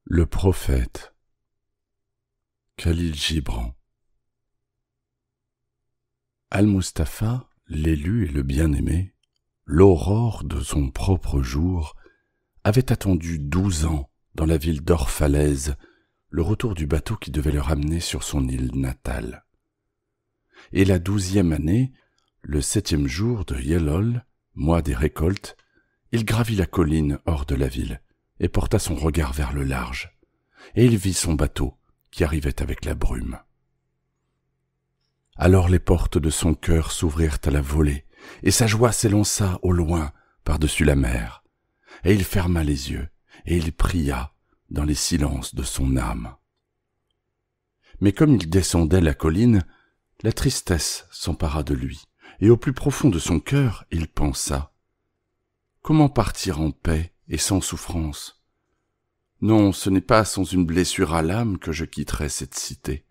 Le prophète Khalil Gibran. Al-Mustapha, l'élu et le bien-aimé, l'aurore de son propre jour, avait attendu 12 ans dans la ville d'Orphalaise le retour du bateau qui devait le ramener sur son île natale. Et la 12e année, le 7e jour de Yelol, mois des récoltes, il gravit la colline hors de la ville et porta son regard vers le large, et il vit son bateau qui arrivait avec la brume. Alors les portes de son cœur s'ouvrirent à la volée, et sa joie s'élança au loin par-dessus la mer, et il ferma les yeux, et il pria dans les silences de son âme. Mais comme il descendait la colline, la tristesse s'empara de lui, et au plus profond de son cœur, il pensa : comment partir en paix et sans souffrance ? Non, ce n'est pas sans une blessure à l'âme que je quitterai cette cité.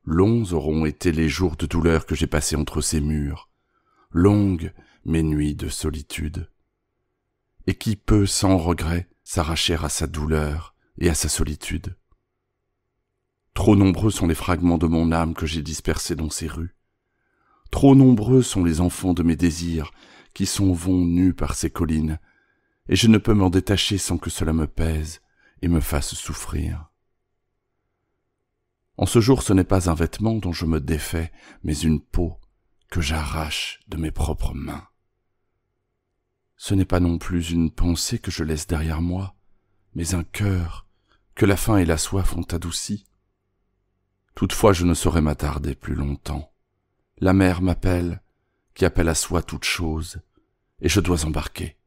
Longs auront été les jours de douleur que j'ai passés entre ces murs, longues mes nuits de solitude. Et qui peut, sans regret, s'arracher à sa douleur et à sa solitude ? Trop nombreux sont les fragments de mon âme que j'ai dispersés dans ces rues. Trop nombreux sont les enfants de mes désirs qui s'en vont nus par ces collines, et je ne peux m'en détacher sans que cela me pèse et me fasse souffrir. En ce jour, ce n'est pas un vêtement dont je me défais, mais une peau que j'arrache de mes propres mains. Ce n'est pas non plus une pensée que je laisse derrière moi, mais un cœur que la faim et la soif ont adouci. Toutefois, je ne saurais m'attarder plus longtemps. La mer m'appelle, qui appelle à soi toute chose, et je dois embarquer.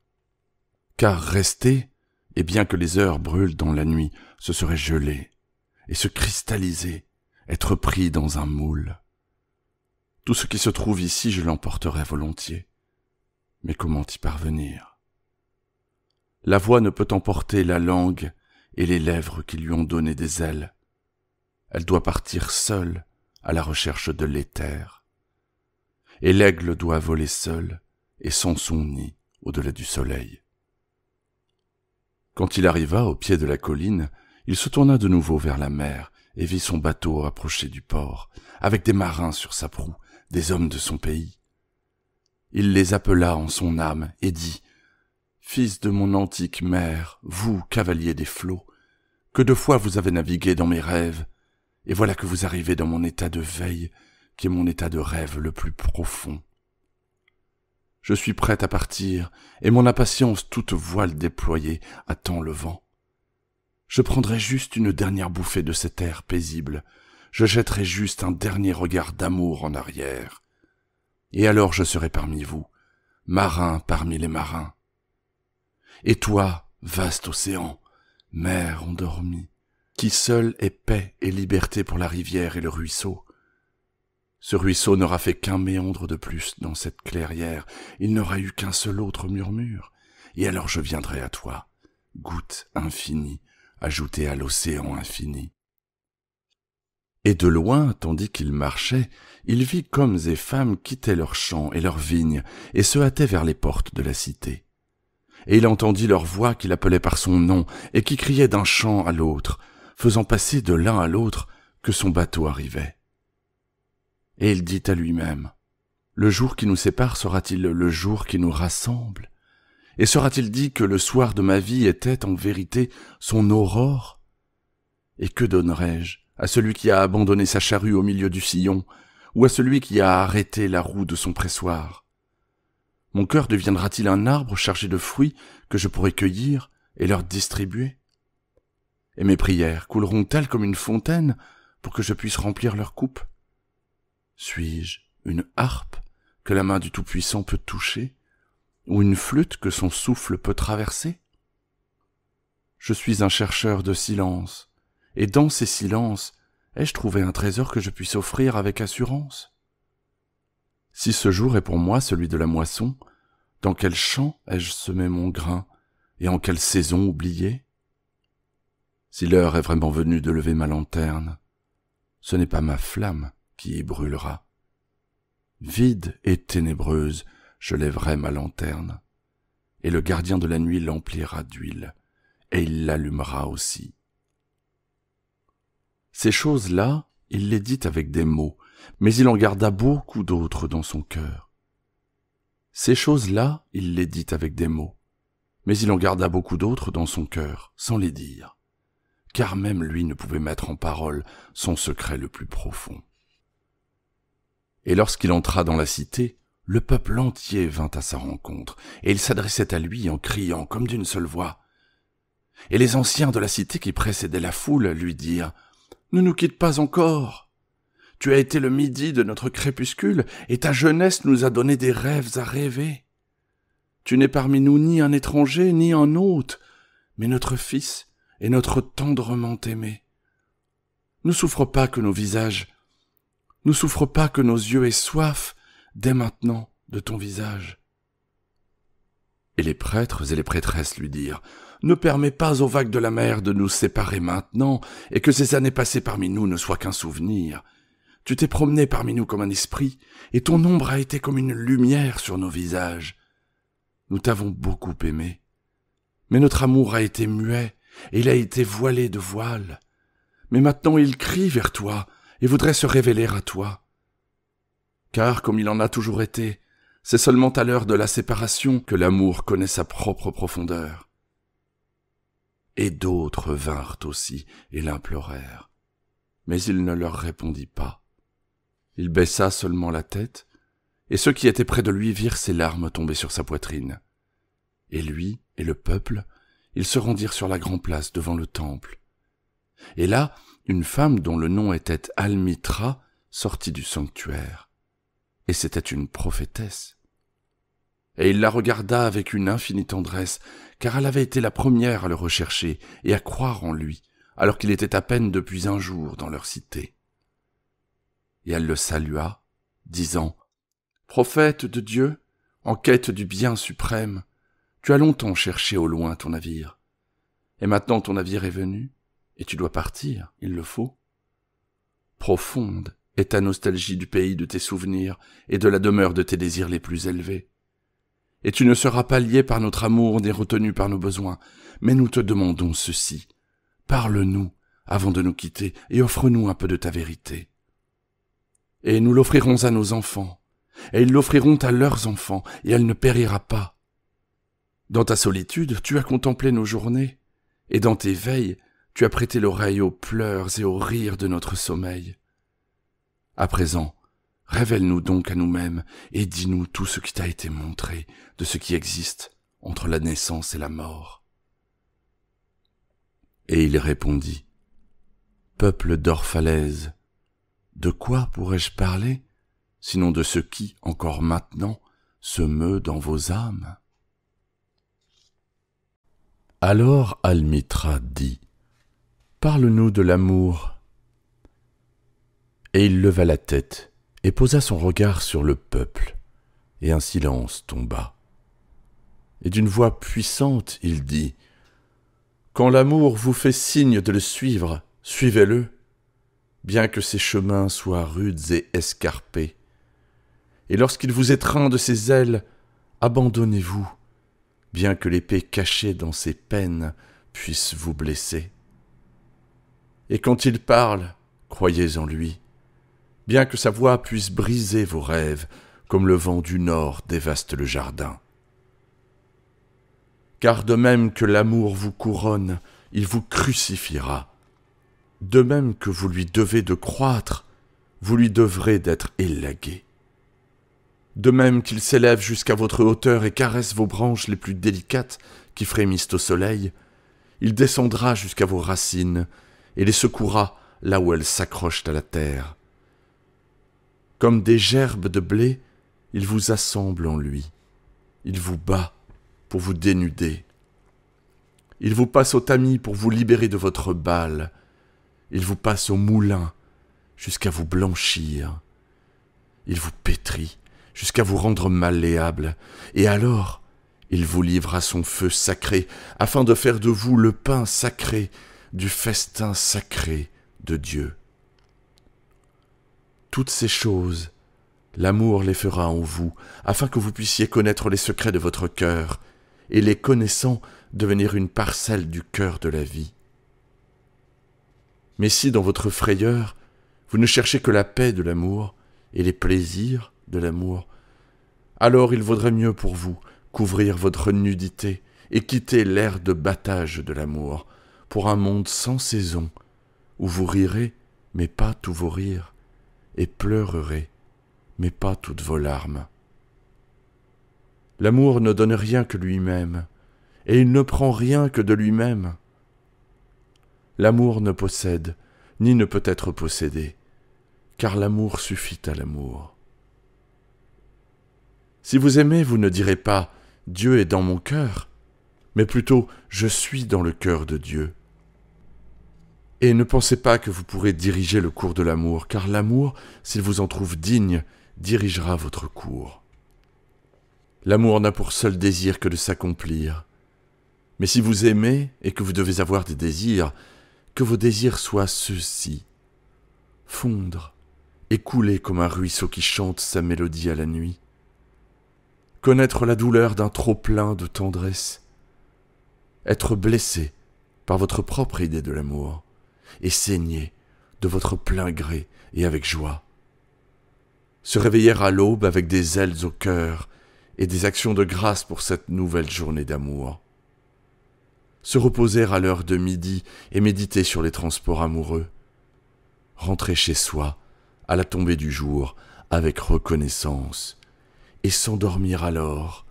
Car rester, et bien que les heures brûlent dans la nuit, ce serait geler, et se cristalliser, être pris dans un moule. Tout ce qui se trouve ici, je l'emporterais volontiers. Mais comment y parvenir ? La voix ne peut emporter la langue et les lèvres qui lui ont donné des ailes. Elle doit partir seule à la recherche de l'éther. Et l'aigle doit voler seul et sans son nid au-delà du soleil. Quand il arriva au pied de la colline, il se tourna de nouveau vers la mer et vit son bateau approcher du port, avec des marins sur sa proue, des hommes de son pays. Il les appela en son âme et dit : « Fils de mon antique mère, vous, cavalier des flots, que de fois vous avez navigué dans mes rêves, et voilà que vous arrivez dans mon état de veille, qui est mon état de rêve le plus profond. Je suis prêt à partir, et mon impatience toute voile déployée attend le vent. Je prendrai juste une dernière bouffée de cet air paisible, je jetterai juste un dernier regard d'amour en arrière. Et alors je serai parmi vous, marin parmi les marins. Et toi, vaste océan, mer endormie, qui seul est paix et liberté pour la rivière et le ruisseau. Ce ruisseau n'aura fait qu'un méandre de plus dans cette clairière, il n'aura eu qu'un seul autre murmure, et alors je viendrai à toi, goutte infinie, ajoutée à l'océan infini. Et de loin, tandis qu'il marchait, il vit qu'hommes et femmes quittaient leurs champs et leurs vignes, et se hâtaient vers les portes de la cité. Et il entendit leur voix qui l'appelait par son nom, et qui criait d'un champ à l'autre, faisant passer de l'un à l'autre que son bateau arrivait. Et il dit à lui-même : le jour qui nous sépare sera-t-il le jour qui nous rassemble ? Et sera-t-il dit que le soir de ma vie était en vérité son aurore ? Et que donnerais-je à celui qui a abandonné sa charrue au milieu du sillon, ou à celui qui a arrêté la roue de son pressoir ? Mon cœur deviendra-t-il un arbre chargé de fruits que je pourrai cueillir et leur distribuer ? Et mes prières couleront-elles comme une fontaine pour que je puisse remplir leur coupe ? Suis-je une harpe que la main du Tout-Puissant peut toucher, ou une flûte que son souffle peut traverser ? Je suis un chercheur de silence, et dans ces silences, ai-je trouvé un trésor que je puisse offrir avec assurance ? Si ce jour est pour moi celui de la moisson, dans quel champ ai-je semé mon grain, et en quelle saison oublié ? Si l'heure est vraiment venue de lever ma lanterne, ce n'est pas ma flamme qui y brûlera. Vide et ténébreuse, je lèverai ma lanterne, et le gardien de la nuit l'emplira d'huile, et il l'allumera aussi. Ces choses-là, il les dit avec des mots, mais il en garda beaucoup d'autres dans son cœur. Ces choses-là, il les dit avec des mots, mais il en garda beaucoup d'autres dans son cœur, sans les dire, car même lui ne pouvait mettre en parole son secret le plus profond. Et lorsqu'il entra dans la cité, le peuple entier vint à sa rencontre, et il s'adressait à lui en criant comme d'une seule voix. Et les anciens de la cité qui précédaient la foule lui dirent « Ne nous quitte pas encore. Tu as été le midi de notre crépuscule, et ta jeunesse nous a donné des rêves à rêver. Tu n'es parmi nous ni un étranger, ni un hôte, mais notre fils et notre tendrement aimé. Ne souffre pas que nos yeux aient soif dès maintenant de ton visage. » Et les prêtres et les prêtresses lui dirent « Ne permets pas aux vagues de la mer de nous séparer maintenant, et que ces années passées parmi nous ne soient qu'un souvenir. Tu t'es promené parmi nous comme un esprit, et ton ombre a été comme une lumière sur nos visages. Nous t'avons beaucoup aimé, mais notre amour a été muet, et il a été voilé de voile. Mais maintenant il crie vers toi, et voudrait se révéler à toi. Car, comme il en a toujours été, c'est seulement à l'heure de la séparation que l'amour connaît sa propre profondeur. » Et d'autres vinrent aussi et l'implorèrent, mais il ne leur répondit pas. Il baissa seulement la tête, et ceux qui étaient près de lui virent ses larmes tomber sur sa poitrine. Et lui et le peuple, ils se rendirent sur la grande place devant le temple. Et là, une femme dont le nom était Almitra sortit du sanctuaire, et c'était une prophétesse. Et il la regarda avec une infinie tendresse, car elle avait été la première à le rechercher et à croire en lui, alors qu'il était à peine depuis un jour dans leur cité. Et elle le salua, disant « Prophète de Dieu, en quête du bien suprême, tu as longtemps cherché au loin ton navire. Et maintenant ton navire est venu, et tu dois partir, il le faut. Profonde est ta nostalgie du pays de tes souvenirs et de la demeure de tes désirs les plus élevés. Et tu ne seras pas lié par notre amour ni retenu par nos besoins, mais nous te demandons ceci. Parle-nous avant de nous quitter et offre-nous un peu de ta vérité. Et nous l'offrirons à nos enfants, et ils l'offriront à leurs enfants, et elle ne périra pas. Dans ta solitude, tu as contemplé nos journées, et dans tes veilles, tu as prêté l'oreille aux pleurs et aux rires de notre sommeil. À présent, révèle-nous donc à nous-mêmes, et dis-nous tout ce qui t'a été montré de ce qui existe entre la naissance et la mort. » Et il répondit, « Peuple d'Orphalèse, de quoi pourrais-je parler, sinon de ce qui, encore maintenant, se meut dans vos âmes ?» Alors Almitra dit, « Parle-nous de l'amour. » Et il leva la tête et posa son regard sur le peuple, et un silence tomba. Et d'une voix puissante, il dit, « Quand l'amour vous fait signe de le suivre, suivez-le, bien que ses chemins soient rudes et escarpés. Et lorsqu'il vous étreint de ses ailes, abandonnez-vous, bien que l'épée cachée dans ses peines puisse vous blesser. Et quand il parle, croyez en lui, bien que sa voix puisse briser vos rêves, comme le vent du nord dévaste le jardin. Car de même que l'amour vous couronne, il vous crucifiera. De même que vous lui devez de croître, vous lui devrez d'être élagué. De même qu'il s'élève jusqu'à votre hauteur et caresse vos branches les plus délicates qui frémissent au soleil, il descendra jusqu'à vos racines et les secouera là où elles s'accrochent à la terre. Comme des gerbes de blé, il vous assemble en lui. Il vous bat pour vous dénuder. Il vous passe au tamis pour vous libérer de votre bâle. Il vous passe au moulin jusqu'à vous blanchir. Il vous pétrit jusqu'à vous rendre malléable. Et alors, il vous livre à son feu sacré, afin de faire de vous le pain sacré du festin sacré de Dieu. Toutes ces choses, l'amour les fera en vous, afin que vous puissiez connaître les secrets de votre cœur, et les connaissant, devenir une parcelle du cœur de la vie. Mais si dans votre frayeur, vous ne cherchez que la paix de l'amour et les plaisirs de l'amour, alors il vaudrait mieux pour vous couvrir votre nudité et quitter l'ère de battage de l'amour pour un monde sans saison, où vous rirez, mais pas tous vos rires, et pleurerez, mais pas toutes vos larmes. L'amour ne donne rien que lui-même, et il ne prend rien que de lui-même. L'amour ne possède, ni ne peut être possédé, car l'amour suffit à l'amour. Si vous aimez, vous ne direz pas « Dieu est dans mon cœur », mais plutôt « Je suis dans le cœur de Dieu ». Et ne pensez pas que vous pourrez diriger le cours de l'amour, car l'amour, s'il vous en trouve digne, dirigera votre cours. L'amour n'a pour seul désir que de s'accomplir. Mais si vous aimez et que vous devez avoir des désirs, que vos désirs soient ceux-ci: fondre et couler comme un ruisseau qui chante sa mélodie à la nuit, connaître la douleur d'un trop-plein de tendresse, être blessé par votre propre idée de l'amour, et saigner de votre plein gré et avec joie, se réveiller à l'aube avec des ailes au cœur et des actions de grâce pour cette nouvelle journée d'amour, se reposer à l'heure de midi et méditer sur les transports amoureux, rentrer chez soi à la tombée du jour avec reconnaissance et s'endormir alors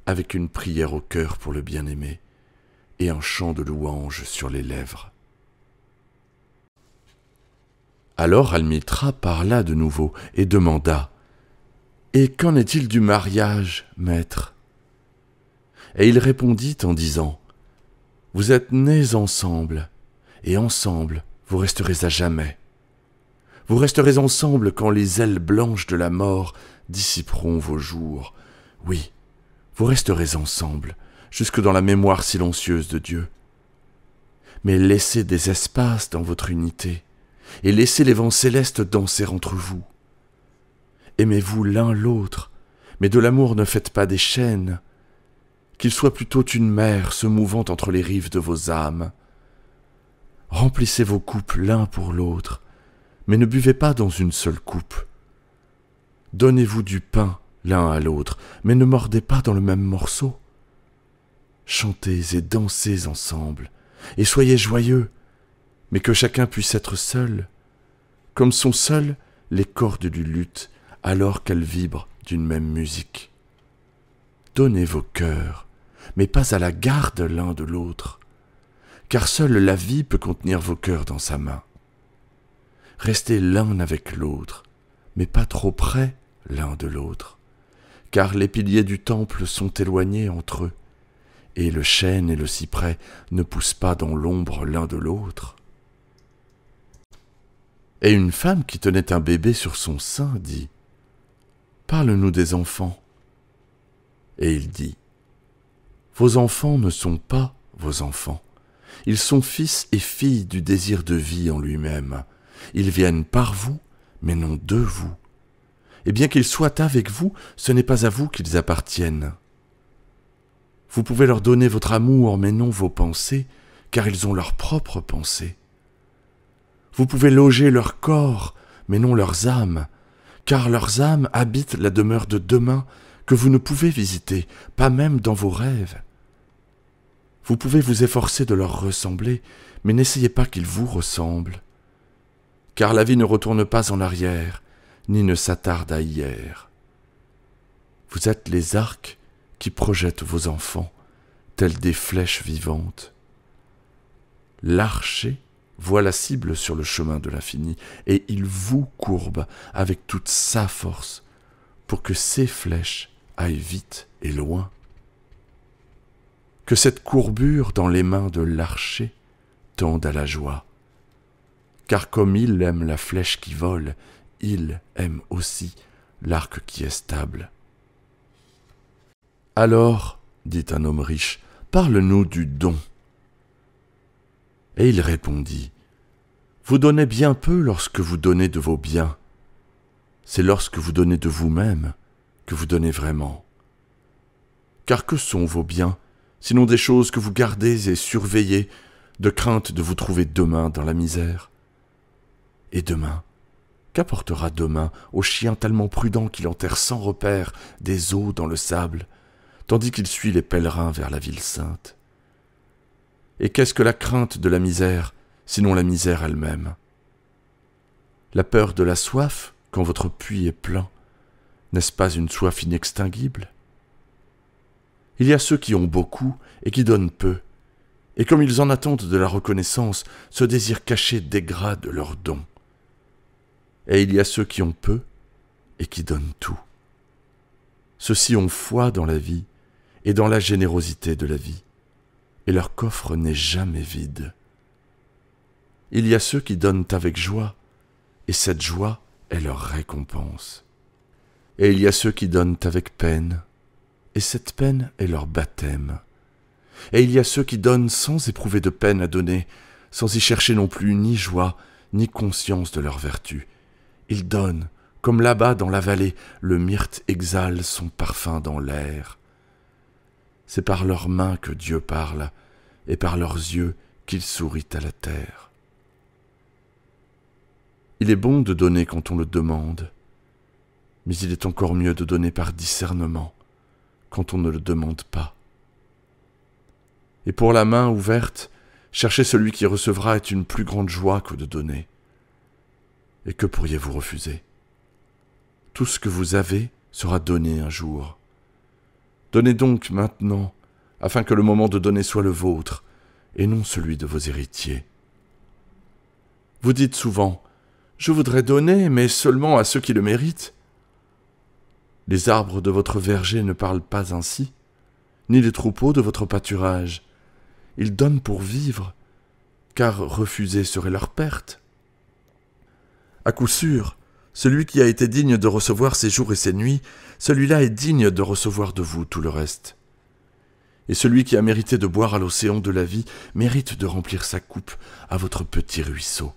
avec une prière au cœur pour le bien-aimé et un chant de louange sur les lèvres. Alors Almitra parla de nouveau et demanda: « Et qu'en est-il du mariage, maître ?» Et il répondit en disant: « Vous êtes nés ensemble, et ensemble vous resterez à jamais. Vous resterez ensemble quand les ailes blanches de la mort dissiperont vos jours. Oui, vous resterez ensemble, jusque dans la mémoire silencieuse de Dieu. Mais laissez des espaces dans votre unité, et laissez les vents célestes danser entre vous. Aimez-vous l'un l'autre, mais de l'amour ne faites pas des chaînes, qu'il soit plutôt une mer se mouvant entre les rives de vos âmes. Remplissez vos coupes l'un pour l'autre, mais ne buvez pas dans une seule coupe. Donnez-vous du pain l'un à l'autre, mais ne mordez pas dans le même morceau. Chantez et dansez ensemble, et soyez joyeux, mais que chacun puisse être seul, comme sont seules les cordes du luth alors qu'elles vibrent d'une même musique. Donnez vos cœurs, mais pas à la garde l'un de l'autre, car seule la vie peut contenir vos cœurs dans sa main. Restez l'un avec l'autre, mais pas trop près l'un de l'autre, car les piliers du temple sont éloignés entre eux, et le chêne et le cyprès ne poussent pas dans l'ombre l'un de l'autre. » Et une femme qui tenait un bébé sur son sein dit: « Parle-nous des enfants. » Et il dit: « Vos enfants ne sont pas vos enfants. Ils sont fils et filles du désir de vie en lui-même. Ils viennent par vous, mais non de vous. Et bien qu'ils soient avec vous, ce n'est pas à vous qu'ils appartiennent. Vous pouvez leur donner votre amour, mais non vos pensées, car ils ont leurs propres pensées. Vous pouvez loger leur corps, mais non leurs âmes, car leurs âmes habitent la demeure de demain que vous ne pouvez visiter, pas même dans vos rêves. Vous pouvez vous efforcer de leur ressembler, mais n'essayez pas qu'ils vous ressemblent, car la vie ne retourne pas en arrière, ni ne s'attarde à hier. Vous êtes les arcs qui projettent vos enfants, tels des flèches vivantes. L'archer voit la cible sur le chemin de l'infini, et il vous courbe avec toute sa force pour que ces flèches aillent vite et loin. Que cette courbure dans les mains de l'archer tende à la joie, car comme il aime la flèche qui vole, il aime aussi l'arc qui est stable. Alors, dit un homme riche, parle-nous du don. Et il répondit: Vous donnez bien peu lorsque vous donnez de vos biens. C'est lorsque vous donnez de vous-même que vous donnez vraiment. Car que sont vos biens sinon des choses que vous gardez et surveillez, de crainte de vous trouver demain dans la misère. Et demain, qu'apportera demain au chien tellement prudent qu'il enterre sans repère des os dans le sable, tandis qu'il suit les pèlerins vers la ville sainte? Et qu'est-ce que la crainte de la misère, sinon la misère elle-même? La peur de la soif, quand votre puits est plein, n'est-ce pas une soif inextinguible? Il y a ceux qui ont beaucoup et qui donnent peu, et comme ils en attendent de la reconnaissance, ce désir caché dégrade leurs dons. Et il y a ceux qui ont peu et qui donnent tout. Ceux-ci ont foi dans la vie et dans la générosité de la vie, et leur coffre n'est jamais vide. Il y a ceux qui donnent avec joie, et cette joie est leur récompense. Et il y a ceux qui donnent avec peine, et cette peine est leur baptême. Et il y a ceux qui donnent sans éprouver de peine à donner, sans y chercher non plus ni joie, ni conscience de leur vertu. Ils donnent, comme là-bas dans la vallée, le myrte exhale son parfum dans l'air. C'est par leurs mains que Dieu parle, et par leurs yeux qu'il sourit à la terre. Il est bon de donner quand on le demande, mais il est encore mieux de donner par discernement, quand on ne le demande pas. Et pour la main ouverte, chercher celui qui recevra est une plus grande joie que de donner. Et que pourriez-vous refuser? Tout ce que vous avez sera donné un jour. Donnez donc maintenant, afin que le moment de donner soit le vôtre, et non celui de vos héritiers. Vous dites souvent, « Je voudrais donner, mais seulement à ceux qui le méritent. » Les arbres de votre verger ne parlent pas ainsi, ni les troupeaux de votre pâturage. Ils donnent pour vivre, car refuser serait leur perte. À coup sûr, celui qui a été digne de recevoir ses jours et ses nuits, celui-là est digne de recevoir de vous tout le reste. Et celui qui a mérité de boire à l'océan de la vie mérite de remplir sa coupe à votre petit ruisseau.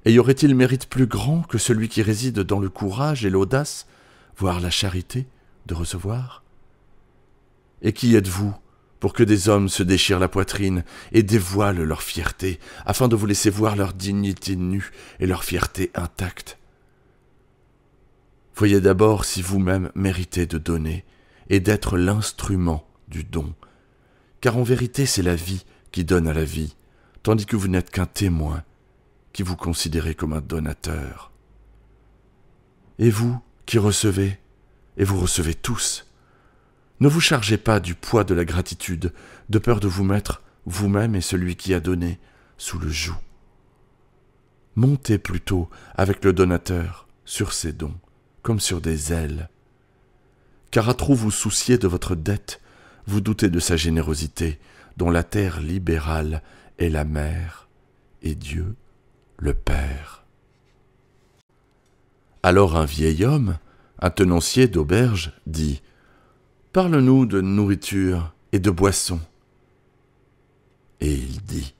Et y aurait-il mérite plus grand que celui qui réside dans le courage et l'audace, voire la charité, de recevoir? Et qui êtes-vous pour que des hommes se déchirent la poitrine et dévoilent leur fierté, afin de vous laisser voir leur dignité nue et leur fierté intacte? Voyez d'abord si vous-même méritez de donner et d'être l'instrument du don, car en vérité c'est la vie qui donne à la vie, tandis que vous n'êtes qu'un témoin, qui vous considérez comme un donateur. Et vous qui recevez, et vous recevez tous, ne vous chargez pas du poids de la gratitude, de peur de vous mettre, vous-même et celui qui a donné, sous le joug. Montez plutôt avec le donateur sur ses dons, comme sur des ailes. Car à trop vous soucier de votre dette, vous doutez de sa générosité, dont la terre libérale est la mère, et Dieu le Père. Alors un vieil homme, un tenancier d'auberge, dit « Parle-nous de nourriture et de boisson. » Et il dit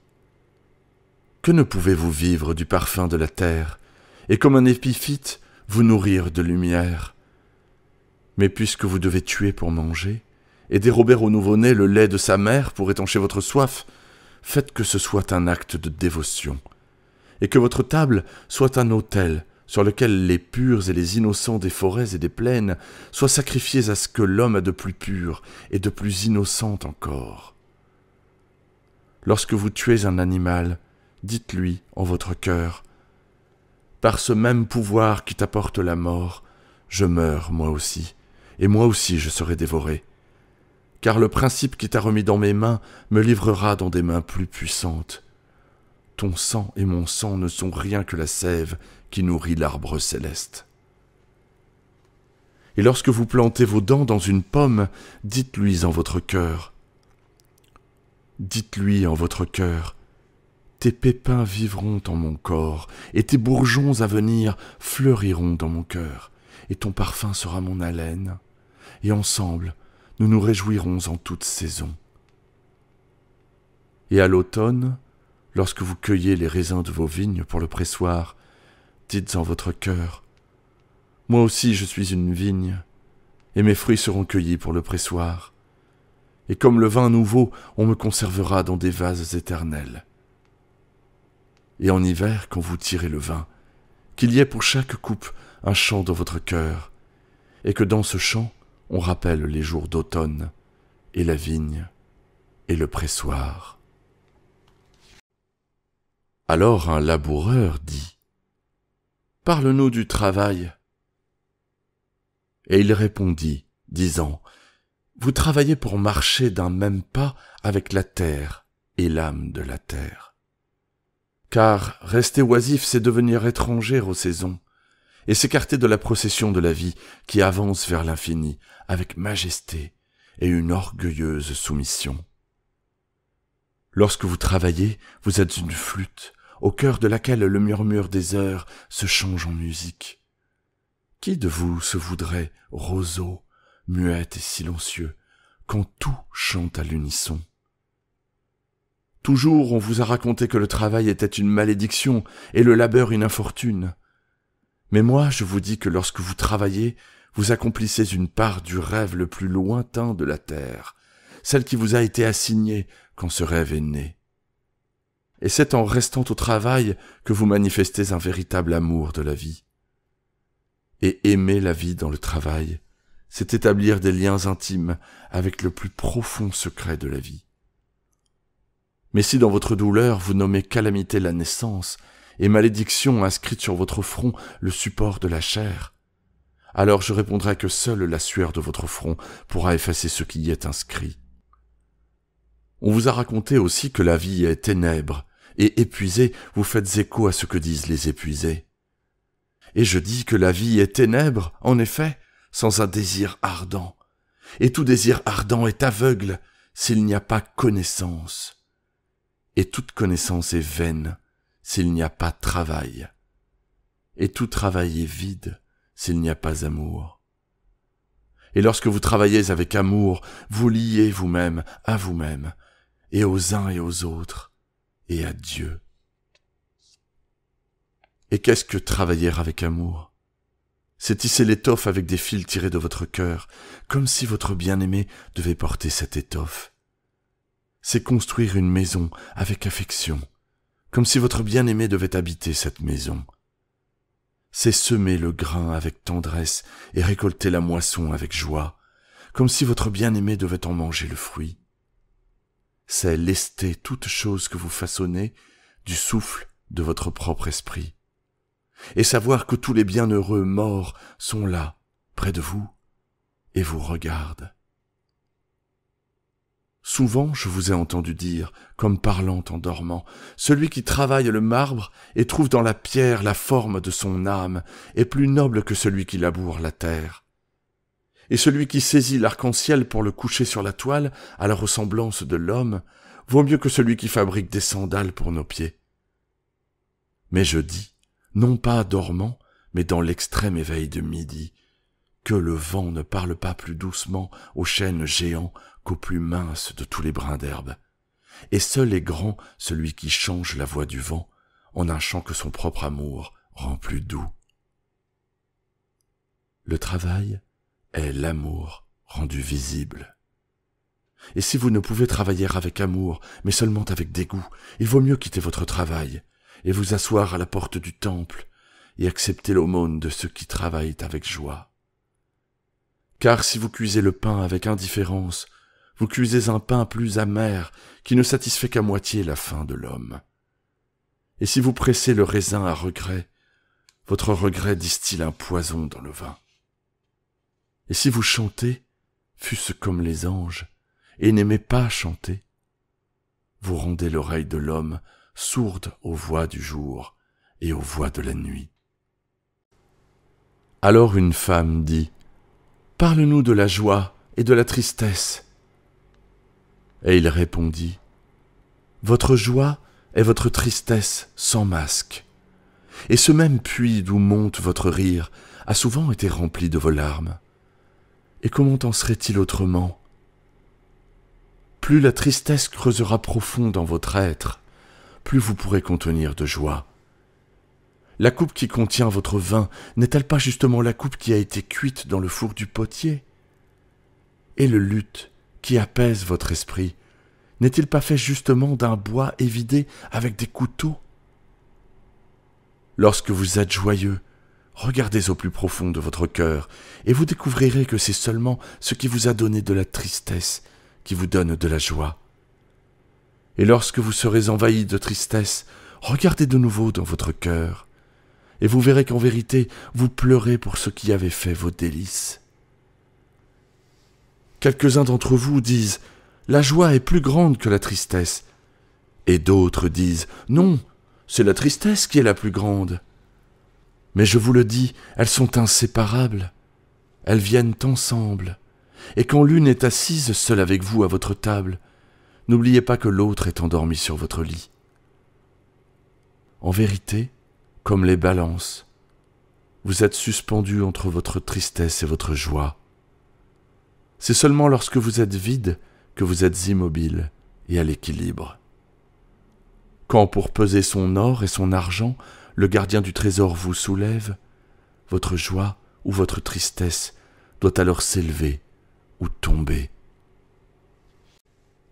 « Que ne pouvez-vous vivre du parfum de la terre, et comme un épiphyte, vous nourrir de lumière? Mais puisque vous devez tuer pour manger, et dérober au nouveau-né le lait de sa mère pour étancher votre soif, faites que ce soit un acte de dévotion, et que votre table soit un autel sur lequel les purs et les innocents des forêts et des plaines soient sacrifiés à ce que l'homme a de plus pur et de plus innocent encore. Lorsque vous tuez un animal, dites-lui en votre cœur, « Par ce même pouvoir qui t'apporte la mort, je meurs moi aussi, et moi aussi je serai dévoré. Car le principe qui t'a remis dans mes mains me livrera dans des mains plus puissantes. Ton sang et mon sang ne sont rien que la sève qui nourrit l'arbre céleste. » Et lorsque vous plantez vos dents dans une pomme, dites-lui en votre cœur, tes pépins vivront en mon corps, et tes bourgeons à venir fleuriront dans mon cœur, et ton parfum sera mon haleine, et ensemble nous nous réjouirons en toute saison. Et à l'automne, lorsque vous cueillez les raisins de vos vignes pour le pressoir, dites en votre cœur, moi aussi je suis une vigne, et mes fruits seront cueillis pour le pressoir. et comme le vin nouveau, on me conservera dans des vases éternels. Et en hiver, quand vous tirez le vin, qu'il y ait pour chaque coupe un chant dans votre cœur, et que dans ce chant, on rappelle les jours d'automne, et la vigne, et le pressoir. » Alors un laboureur dit : « Parle-nous du travail. » Et il répondit, disant : « Vous travaillez pour marcher d'un même pas avec la terre et l'âme de la terre. Car rester oisif, c'est devenir étranger aux saisons, et s'écarter de la procession de la vie qui avance vers l'infini avec majesté et une orgueilleuse soumission. Lorsque vous travaillez, vous êtes une flûte, au cœur de laquelle le murmure des heures se change en musique. Qui de vous se voudrait roseau, muette et silencieux, quand tout chante à l'unisson ? Toujours on vous a raconté que le travail était une malédiction et le labeur une infortune. Mais moi, je vous dis que lorsque vous travaillez, vous accomplissez une part du rêve le plus lointain de la terre, celle qui vous a été assignée quand ce rêve est né. Et c'est en restant au travail que vous manifestez un véritable amour de la vie. Et aimer la vie dans le travail, c'est établir des liens intimes avec le plus profond secret de la vie. Mais si dans votre douleur vous nommez calamité la naissance, et malédiction inscrite sur votre front le support de la chair, alors je répondrai que seule la sueur de votre front pourra effacer ce qui y est inscrit. On vous a raconté aussi que la vie est ténèbres, et épuisé, vous faites écho à ce que disent les épuisés. Et je dis que la vie est ténèbres, en effet, sans un désir ardent, et tout désir ardent est aveugle s'il n'y a pas connaissance, et toute connaissance est vaine s'il n'y a pas travail, et tout travail est vide s'il n'y a pas amour. Et lorsque vous travaillez avec amour, vous liez vous-même à vous-même, et aux uns et aux autres, et à Dieu. Et qu'est-ce que travailler avec amour ? C'est tisser l'étoffe avec des fils tirés de votre cœur, comme si votre bien-aimé devait porter cette étoffe. C'est construire une maison avec affection, comme si votre bien-aimé devait habiter cette maison. C'est semer le grain avec tendresse et récolter la moisson avec joie, comme si votre bien-aimé devait en manger le fruit. C'est lester toute chose que vous façonnez du souffle de votre propre esprit, et savoir que tous les bienheureux morts sont là, près de vous, et vous regardent. Souvent je vous ai entendu dire, comme parlant en dormant, celui qui travaille le marbre et trouve dans la pierre la forme de son âme est plus noble que celui qui laboure la terre. Et celui qui saisit l'arc-en-ciel pour le coucher sur la toile, à la ressemblance de l'homme, vaut mieux que celui qui fabrique des sandales pour nos pieds. Mais je dis, non pas dormant, mais dans l'extrême éveil de midi, que le vent ne parle pas plus doucement aux chênes géants qu'aux plus minces de tous les brins d'herbe, et seul est grand celui qui change la voix du vent en un chant que son propre amour rend plus doux. Le travail est l'amour rendu visible. Et si vous ne pouvez travailler avec amour, mais seulement avec dégoût, il vaut mieux quitter votre travail et vous asseoir à la porte du temple et accepter l'aumône de ceux qui travaillent avec joie. Car si vous cuisez le pain avec indifférence, vous cuisez un pain plus amer qui ne satisfait qu'à moitié la faim de l'homme. Et si vous pressez le raisin à regret, votre regret distille un poison dans le vin. Et si vous chantez, fût-ce comme les anges, et n'aimez pas chanter, vous rendez l'oreille de l'homme sourde aux voix du jour et aux voix de la nuit. Alors une femme dit : « Parle-nous de la joie et de la tristesse. » Et il répondit : « Votre joie est votre tristesse sans masque, et ce même puits d'où monte votre rire a souvent été rempli de vos larmes. Et comment en serait-il autrement ? Plus la tristesse creusera profond dans votre être, plus vous pourrez contenir de joie. La coupe qui contient votre vin n'est-elle pas justement la coupe qui a été cuite dans le four du potier ? Et le luth qui apaise votre esprit, n'est-il pas fait justement d'un bois évidé avec des couteaux? Lorsque vous êtes joyeux, regardez au plus profond de votre cœur, et vous découvrirez que c'est seulement ce qui vous a donné de la tristesse qui vous donne de la joie. Et lorsque vous serez envahi de tristesse, regardez de nouveau dans votre cœur, et vous verrez qu'en vérité, vous pleurez pour ce qui avait fait vos délices. Quelques-uns d'entre vous disent « La joie est plus grande que la tristesse », et d'autres disent « Non, c'est la tristesse qui est la plus grande ». Mais je vous le dis, elles sont inséparables, elles viennent ensemble, et quand l'une est assise seule avec vous à votre table, n'oubliez pas que l'autre est endormie sur votre lit. En vérité, comme les balances, vous êtes suspendus entre votre tristesse et votre joie. C'est seulement lorsque vous êtes vide que vous êtes immobile et à l'équilibre. Quand pour peser son or et son argent, le gardien du trésor vous soulève, votre joie ou votre tristesse doit alors s'élever ou tomber.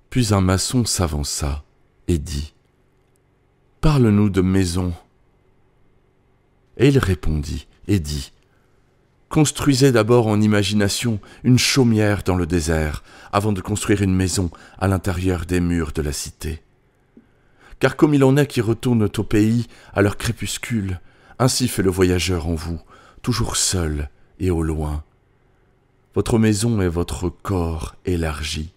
Puis un maçon s'avança et dit « Parle-nous de maison. » Et il répondit et dit « Construisez d'abord en imagination une chaumière dans le désert avant de construire une maison à l'intérieur des murs de la cité. Car comme il en est qui retournent au pays à leur crépuscule, ainsi fait le voyageur en vous, toujours seul et au loin. Votre maison est votre corps élargi.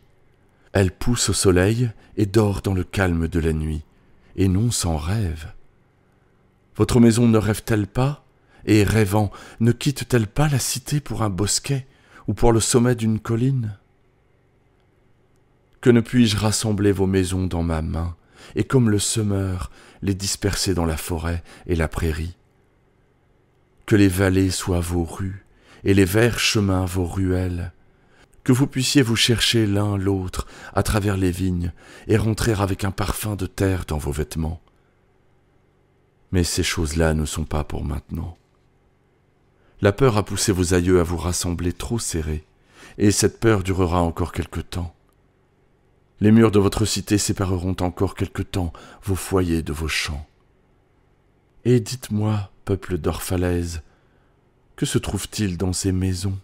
Elle pousse au soleil et dort dans le calme de la nuit, et non sans rêve. Votre maison ne rêve-t-elle pas, et rêvant, ne quitte-t-elle pas la cité pour un bosquet ou pour le sommet d'une colline? Que ne puis-je rassembler vos maisons dans ma main, et comme le semeur, les disperser dans la forêt et la prairie? Que les vallées soient vos rues, et les verts chemins vos ruelles, que vous puissiez vous chercher l'un l'autre à travers les vignes, et rentrer avec un parfum de terre dans vos vêtements. Mais ces choses-là ne sont pas pour maintenant. La peur a poussé vos aïeux à vous rassembler trop serrés, et cette peur durera encore quelque temps. Les murs de votre cité sépareront encore quelque temps vos foyers de vos champs. Et dites-moi, peuple d'Orphalaise, que se trouve-t-il dans ces maisons?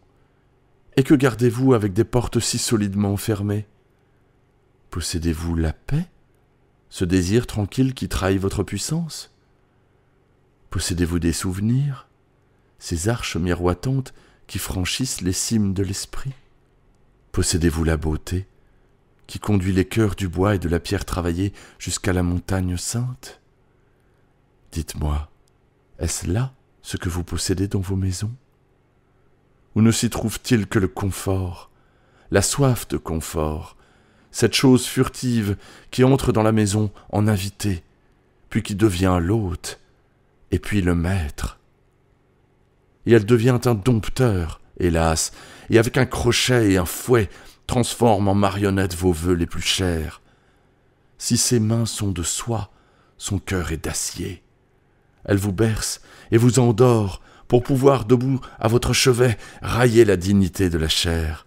Et que gardez-vous avec des portes si solidement fermées? Possédez-vous la paix, ce désir tranquille qui trahit votre puissance? Possédez-vous des souvenirs, ces arches miroitantes qui franchissent les cimes de l'esprit? Possédez-vous la beauté, qui conduit les cœurs du bois et de la pierre travaillée jusqu'à la montagne sainte? Dites-moi, est-ce là ce que vous possédez dans vos maisons? Ou ne s'y trouve-t-il que le confort, la soif de confort, cette chose furtive qui entre dans la maison en invité, puis qui devient l'hôte, et puis le maître? Et elle devient un dompteur, hélas, et avec un crochet et un fouet transforme en marionnettes vos vœux les plus chers. Si ses mains sont de soie, son cœur est d'acier. Elle vous berce et vous endort pour pouvoir, debout à votre chevet, railler la dignité de la chair.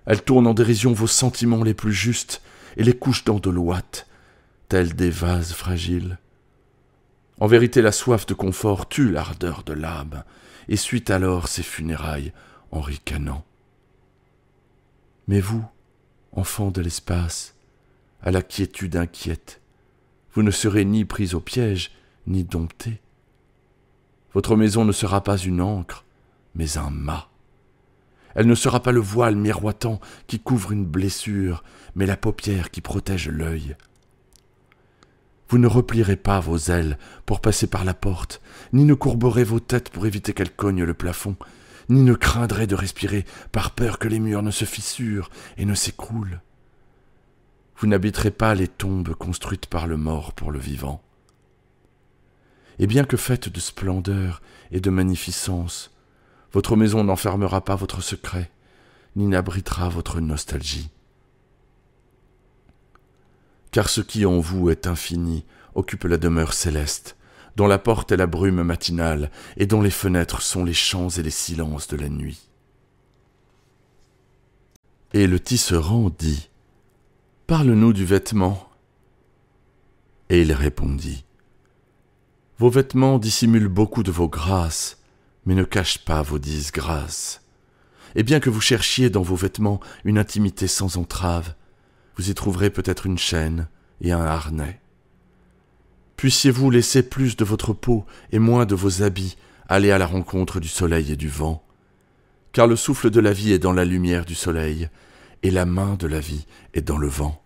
Elle tourne en dérision vos sentiments les plus justes et les couche dans de l'ouate, tels des vases fragiles. En vérité, la soif de confort tue l'ardeur de l'âme et suit alors ses funérailles en ricanant. Mais vous, enfants de l'espace, à la quiétude inquiète, vous ne serez ni pris au piège, ni domptés. Votre maison ne sera pas une ancre, mais un mât. Elle ne sera pas le voile miroitant qui couvre une blessure, mais la paupière qui protège l'œil. Vous ne replierez pas vos ailes pour passer par la porte, ni ne courberez vos têtes pour éviter qu'elles cognent le plafond, ni ne craindrez de respirer par peur que les murs ne se fissurent et ne s'écroulent. Vous n'habiterez pas les tombes construites par le mort pour le vivant. Et bien que faite de splendeur et de magnificence, votre maison n'enfermera pas votre secret, ni n'abritera votre nostalgie. Car ce qui en vous est infini occupe la demeure céleste, dont la porte est la brume matinale et dont les fenêtres sont les chants et les silences de la nuit. Et le tisserand dit, « Parle-nous du vêtement. » Et il répondit, « Vos vêtements dissimulent beaucoup de vos grâces, mais ne cachent pas vos disgrâces. Et bien que vous cherchiez dans vos vêtements une intimité sans entrave, vous y trouverez peut-être une chaîne et un harnais. Puissiez-vous laisser plus de votre peau et moins de vos habits aller à la rencontre du soleil et du vent, car le souffle de la vie est dans la lumière du soleil, et la main de la vie est dans le vent.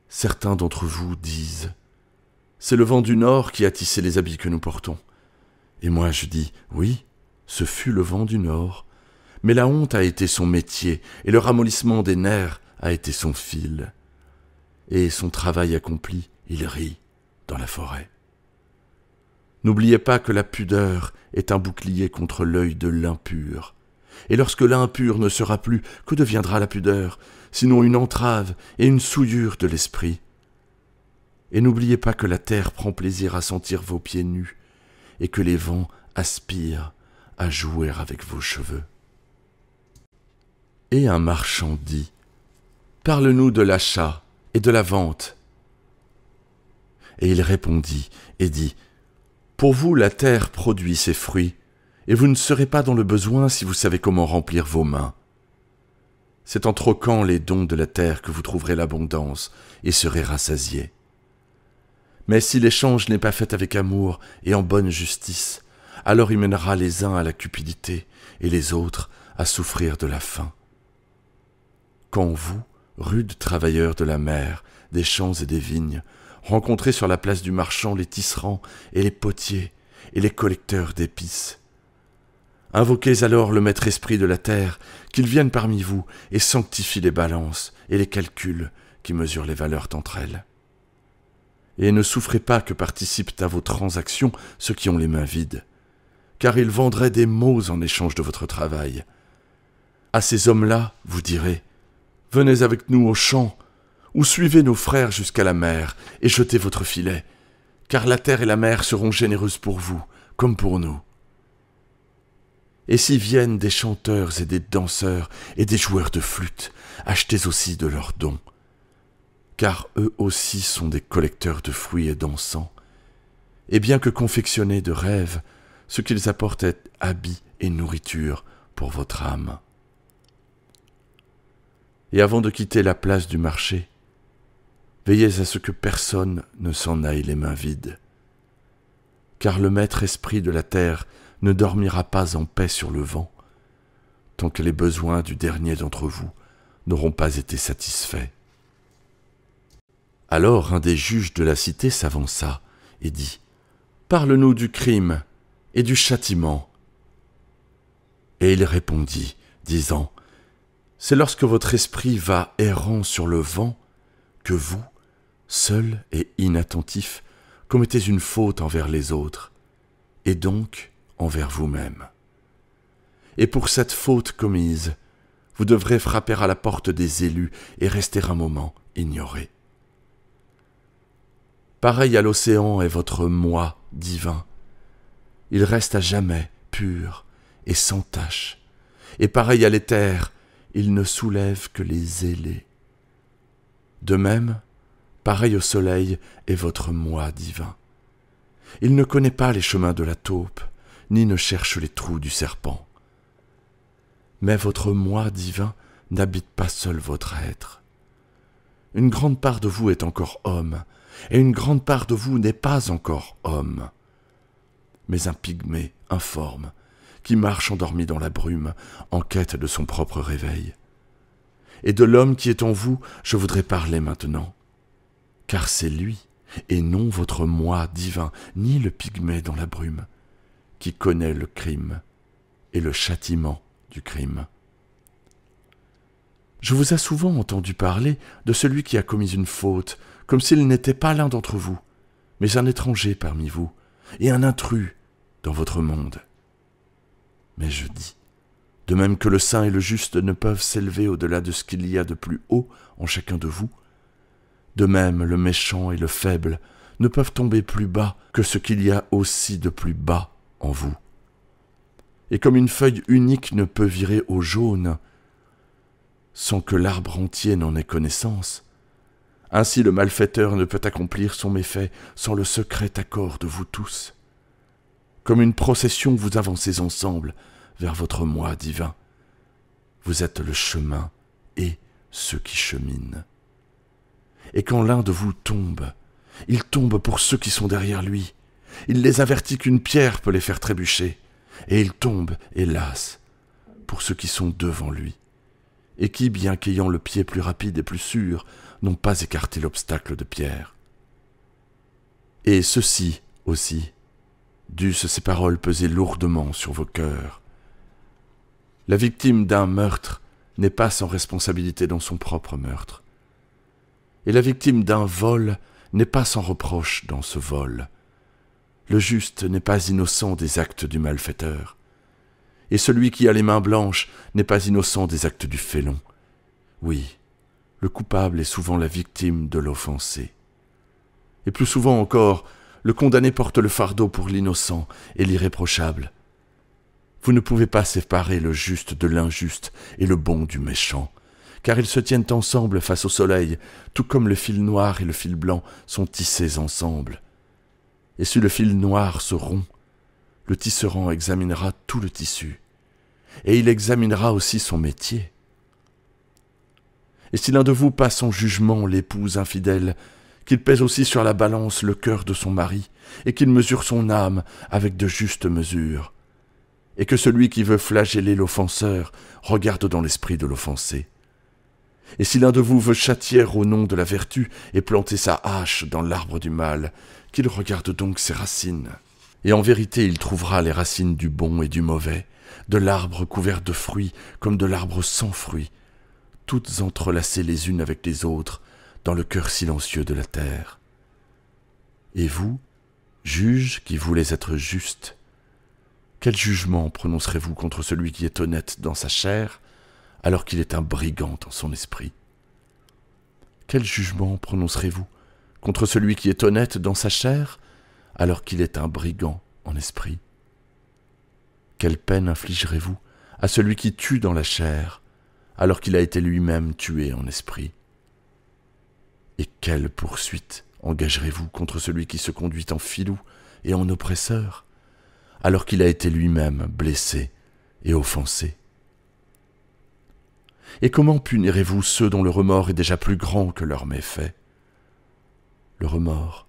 Certains d'entre vous disent, « C'est le vent du nord qui a tissé les habits que nous portons. » Et moi je dis, « Oui, ce fut le vent du nord, mais la honte a été son métier, et le ramollissement des nerfs a été son fil. Et son travail accompli, il rit dans la forêt. » N'oubliez pas que la pudeur est un bouclier contre l'œil de l'impur. Et lorsque l'impur ne sera plus, que deviendra la pudeur, sinon une entrave et une souillure de l'esprit? Et n'oubliez pas que la terre prend plaisir à sentir vos pieds nus, et que les vents aspirent à jouer avec vos cheveux. Et un marchand dit, « Parle-nous de l'achat et de la vente. » Et il répondit et dit, « Pour vous, la terre produit ses fruits, et vous ne serez pas dans le besoin si vous savez comment remplir vos mains. C'est en troquant les dons de la terre que vous trouverez l'abondance et serez rassasiés. Mais si l'échange n'est pas fait avec amour et en bonne justice, alors il mènera les uns à la cupidité et les autres à souffrir de la faim. Quand vous, rudes travailleurs de la mer, des champs et des vignes, rencontrez sur la place du marchand les tisserands et les potiers et les collecteurs d'épices, invoquez alors le maître esprit de la terre, qu'il vienne parmi vous et sanctifie les balances et les calculs qui mesurent les valeurs d'entre elles. Et ne souffrez pas que participent à vos transactions ceux qui ont les mains vides, car ils vendraient des maux en échange de votre travail. À ces hommes-là, vous direz, « Venez avec nous au champ, ou suivez nos frères jusqu'à la mer et jetez votre filet, car la terre et la mer seront généreuses pour vous, comme pour nous. » Et si viennent des chanteurs et des danseurs et des joueurs de flûte, achetez aussi de leurs dons, car eux aussi sont des collecteurs de fruits et d'encens, et bien que confectionnés de rêves, ce qu'ils apportent est habits et nourriture pour votre âme. Et avant de quitter la place du marché, veillez à ce que personne ne s'en aille les mains vides, car le maître esprit de la terre ne dormira pas en paix sur le vent, tant que les besoins du dernier d'entre vous n'auront pas été satisfaits. Alors un des juges de la cité s'avança et dit, « Parle-nous du crime et du châtiment. » Et il répondit, disant, « C'est lorsque votre esprit va errant sur le vent que vous, seul et inattentif, commettez une faute envers les autres, et donc envers vous-même. Et pour cette faute commise, vous devrez frapper à la porte des élus et rester un moment ignoré. Pareil à l'océan est votre moi divin. Il reste à jamais pur et sans tache, et pareil à l'éther, il ne soulève que les zélés. De même, pareil au soleil est votre moi divin. Il ne connaît pas les chemins de la taupe, ni ne cherche les trous du serpent. Mais votre moi divin n'habite pas seul votre être. Une grande part de vous est encore homme, et une grande part de vous n'est pas encore homme. Mais un pygmée informe, qui marche endormi dans la brume, en quête de son propre réveil. Et de l'homme qui est en vous, je voudrais parler maintenant, car c'est lui, et non votre moi divin, ni le pygmée dans la brume, qui connaît le crime et le châtiment du crime. Je vous ai souvent entendu parler de celui qui a commis une faute, comme s'il n'était pas l'un d'entre vous, mais un étranger parmi vous, et un intrus dans votre monde. Mais je dis, de même que le saint et le juste ne peuvent s'élever au-delà de ce qu'il y a de plus haut en chacun de vous, de même le méchant et le faible ne peuvent tomber plus bas que ce qu'il y a aussi de plus bas en vous. Et comme une feuille unique ne peut virer au jaune, sans que l'arbre entier n'en ait connaissance. Ainsi le malfaiteur ne peut accomplir son méfait sans le secret accord de vous tous. Comme une procession, vous avancez ensemble vers votre moi divin. Vous êtes le chemin et ceux qui cheminent. Et quand l'un de vous tombe, il tombe pour ceux qui sont derrière lui. Il les avertit qu'une pierre peut les faire trébucher. Et il tombe, hélas, pour ceux qui sont devant lui, et qui, bien qu'ayant le pied plus rapide et plus sûr, n'ont pas écarté l'obstacle de pierre. Et ceci aussi, dussent ces paroles peser lourdement sur vos cœurs. La victime d'un meurtre n'est pas sans responsabilité dans son propre meurtre. Et la victime d'un vol n'est pas sans reproche dans ce vol. Le juste n'est pas innocent des actes du malfaiteur. Et celui qui a les mains blanches n'est pas innocent des actes du félon. Oui, le coupable est souvent la victime de l'offensé. Et plus souvent encore, le condamné porte le fardeau pour l'innocent et l'irréprochable. Vous ne pouvez pas séparer le juste de l'injuste et le bon du méchant, car ils se tiennent ensemble face au soleil, tout comme le fil noir et le fil blanc sont tissés ensemble. Et si le fil noir se rompt, le tisserand examinera tout le tissu, et il examinera aussi son métier. Et si l'un de vous passe en jugement l'épouse infidèle, qu'il pèse aussi sur la balance le cœur de son mari, et qu'il mesure son âme avec de justes mesures, et que celui qui veut flageller l'offenseur regarde dans l'esprit de l'offensé. Et si l'un de vous veut châtier au nom de la vertu et planter sa hache dans l'arbre du mal, qu'il regarde donc ses racines. Et en vérité, il trouvera les racines du bon et du mauvais, de l'arbre couvert de fruits comme de l'arbre sans fruits, toutes entrelacées les unes avec les autres dans le cœur silencieux de la terre. Et vous, juges qui voulez être justes, quel jugement prononcerez-vous contre celui qui est honnête dans sa chair, alors qu'il est un brigand dans son esprit? Quel jugement prononcerez-vous contre celui qui est honnête dans sa chair, alors qu'il est un brigand en esprit? Quelle peine infligerez-vous à celui qui tue dans la chair, alors qu'il a été lui-même tué en esprit? Et quelle poursuite engagerez-vous contre celui qui se conduit en filou et en oppresseur, alors qu'il a été lui-même blessé et offensé? Et comment punirez-vous ceux dont le remords est déjà plus grand que leurs méfaits? Le remords,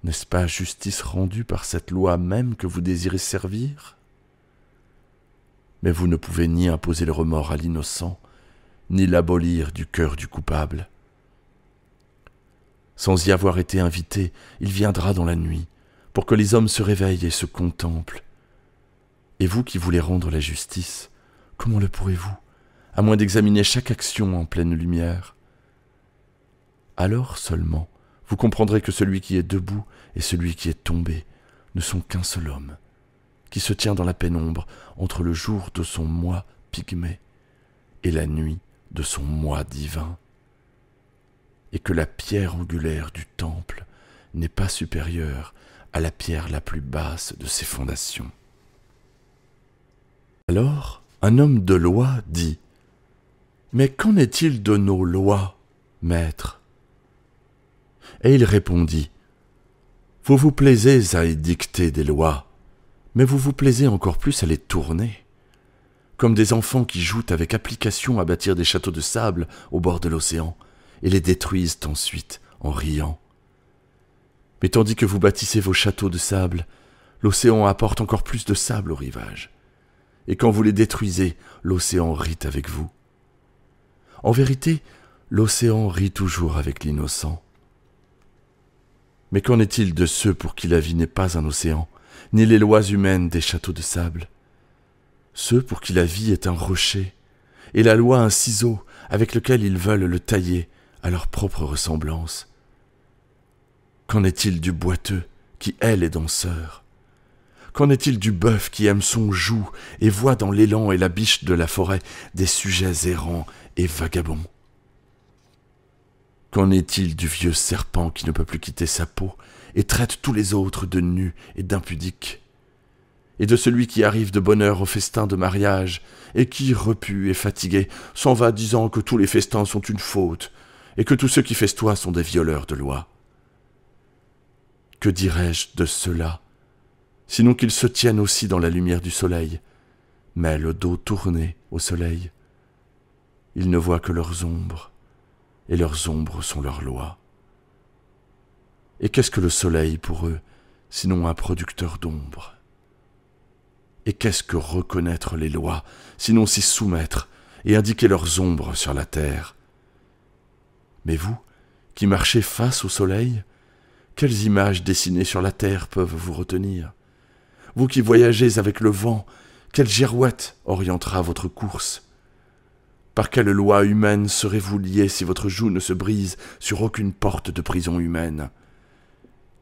n'est-ce pas justice rendue par cette loi même que vous désirez servir? Mais vous ne pouvez ni imposer le remords à l'innocent, ni l'abolir du cœur du coupable. Sans y avoir été invité, il viendra dans la nuit, pour que les hommes se réveillent et se contemplent. Et vous qui voulez rendre la justice, comment le pourrez-vous, à moins d'examiner chaque action en pleine lumière? Alors seulement, vous comprendrez que celui qui est debout et celui qui est tombé ne sont qu'un seul homme, qui se tient dans la pénombre entre le jour de son moi pygmée et la nuit de son moi divin, et que la pierre angulaire du temple n'est pas supérieure à la pierre la plus basse de ses fondations. Alors, un homme de loi dit: « Mais qu'en est-il de nos lois, maître ?» Et il répondit: « Vous vous plaisez à édicter des lois, mais vous vous plaisez encore plus à les tourner, comme des enfants qui jouent avec application à bâtir des châteaux de sable au bord de l'océan, et les détruisent ensuite en riant. Mais tandis que vous bâtissez vos châteaux de sable, l'océan apporte encore plus de sable au rivage, et quand vous les détruisez, l'océan rit avec vous. En vérité, l'océan rit toujours avec l'innocent. Mais qu'en est-il de ceux pour qui la vie n'est pas un océan, ni les lois humaines des châteaux de sable? Ceux pour qui la vie est un rocher, et la loi un ciseau avec lequel ils veulent le tailler à leur propre ressemblance. Qu'en est-il du boiteux qui hait les danseurs? Qu'en est-il du bœuf qui aime son joug et voit dans l'élan et la biche de la forêt des sujets errants et vagabonds? Qu'en est-il du vieux serpent qui ne peut plus quitter sa peau et traite tous les autres de nus et d'impudiques? et de celui qui arrive de bonne heure au festin de mariage, et qui, repu et fatigué, s'en va disant que tous les festins sont une faute, et que tous ceux qui festoient sont des violeurs de loi. Que dirais-je de ceux-là, sinon qu'ils se tiennent aussi dans la lumière du soleil, mais le dos tourné au soleil. Ils ne voient que leurs ombres, et leurs ombres sont leurs lois. Et qu'est-ce que le soleil pour eux, sinon un producteur d'ombre? Et qu'est-ce que reconnaître les lois, sinon s'y soumettre et indiquer leurs ombres sur la terre? Mais vous, qui marchez face au soleil, quelles images dessinées sur la terre peuvent vous retenir? Vous qui voyagez avec le vent, quelle girouette orientera votre course? Par quelle loi humaine serez-vous lié si votre joug ne se brise sur aucune porte de prison humaine?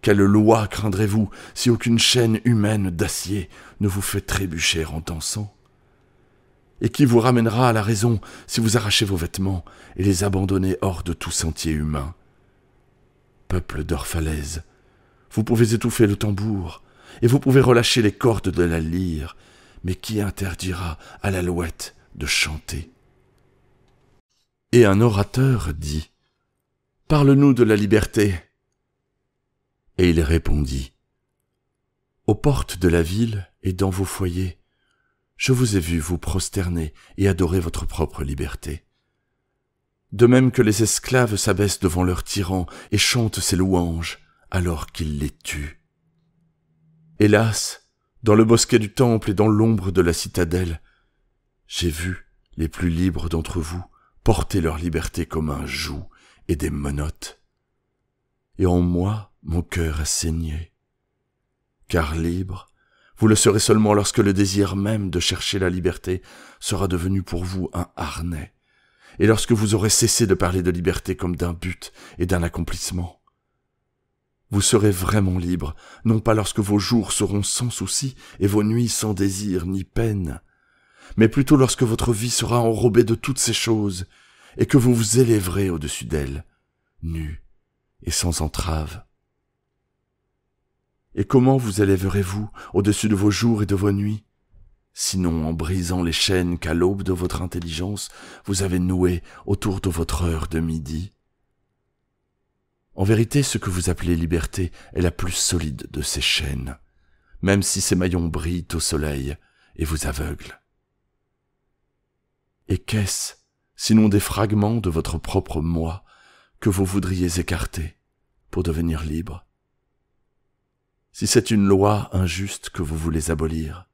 Quelle loi craindrez-vous si aucune chaîne humaine d'acier ne vous fait trébucher en dansant? Et qui vous ramènera à la raison si vous arrachez vos vêtements et les abandonnez hors de tout sentier humain? Peuple d'Orphalaise, vous pouvez étouffer le tambour, et vous pouvez relâcher les cordes de la lyre, mais qui interdira à l'alouette de chanter? Et un orateur dit « Parle-nous de la liberté !» Et il répondit « Aux portes de la ville et dans vos foyers, je vous ai vu vous prosterner et adorer votre propre liberté. De même que les esclaves s'abaissent devant leurs tyrans et chantent ses louanges alors qu'ils les tuent. Hélas, dans le bosquet du temple et dans l'ombre de la citadelle, j'ai vu les plus libres d'entre vous porter leur liberté comme un joug et des menottes. Et en moi, mon cœur a saigné. Car libre, vous le serez seulement lorsque le désir même de chercher la liberté sera devenu pour vous un harnais, et lorsque vous aurez cessé de parler de liberté comme d'un but et d'un accomplissement. Vous serez vraiment libre, non pas lorsque vos jours seront sans souci et vos nuits sans désir ni peine, mais plutôt lorsque votre vie sera enrobée de toutes ces choses et que vous vous élèverez au-dessus d'elles, nus et sans entrave. Et comment vous élèverez-vous au-dessus de vos jours et de vos nuits, sinon en brisant les chaînes qu'à l'aube de votre intelligence vous avez nouées autour de votre heure de midi? En vérité, ce que vous appelez liberté est la plus solide de ces chaînes, même si ses maillons brillent au soleil et vous aveuglent. Et qu'est-ce, sinon des fragments de votre propre moi que vous voudriez écarter pour devenir libre? Si c'est une loi injuste que vous voulez abolir,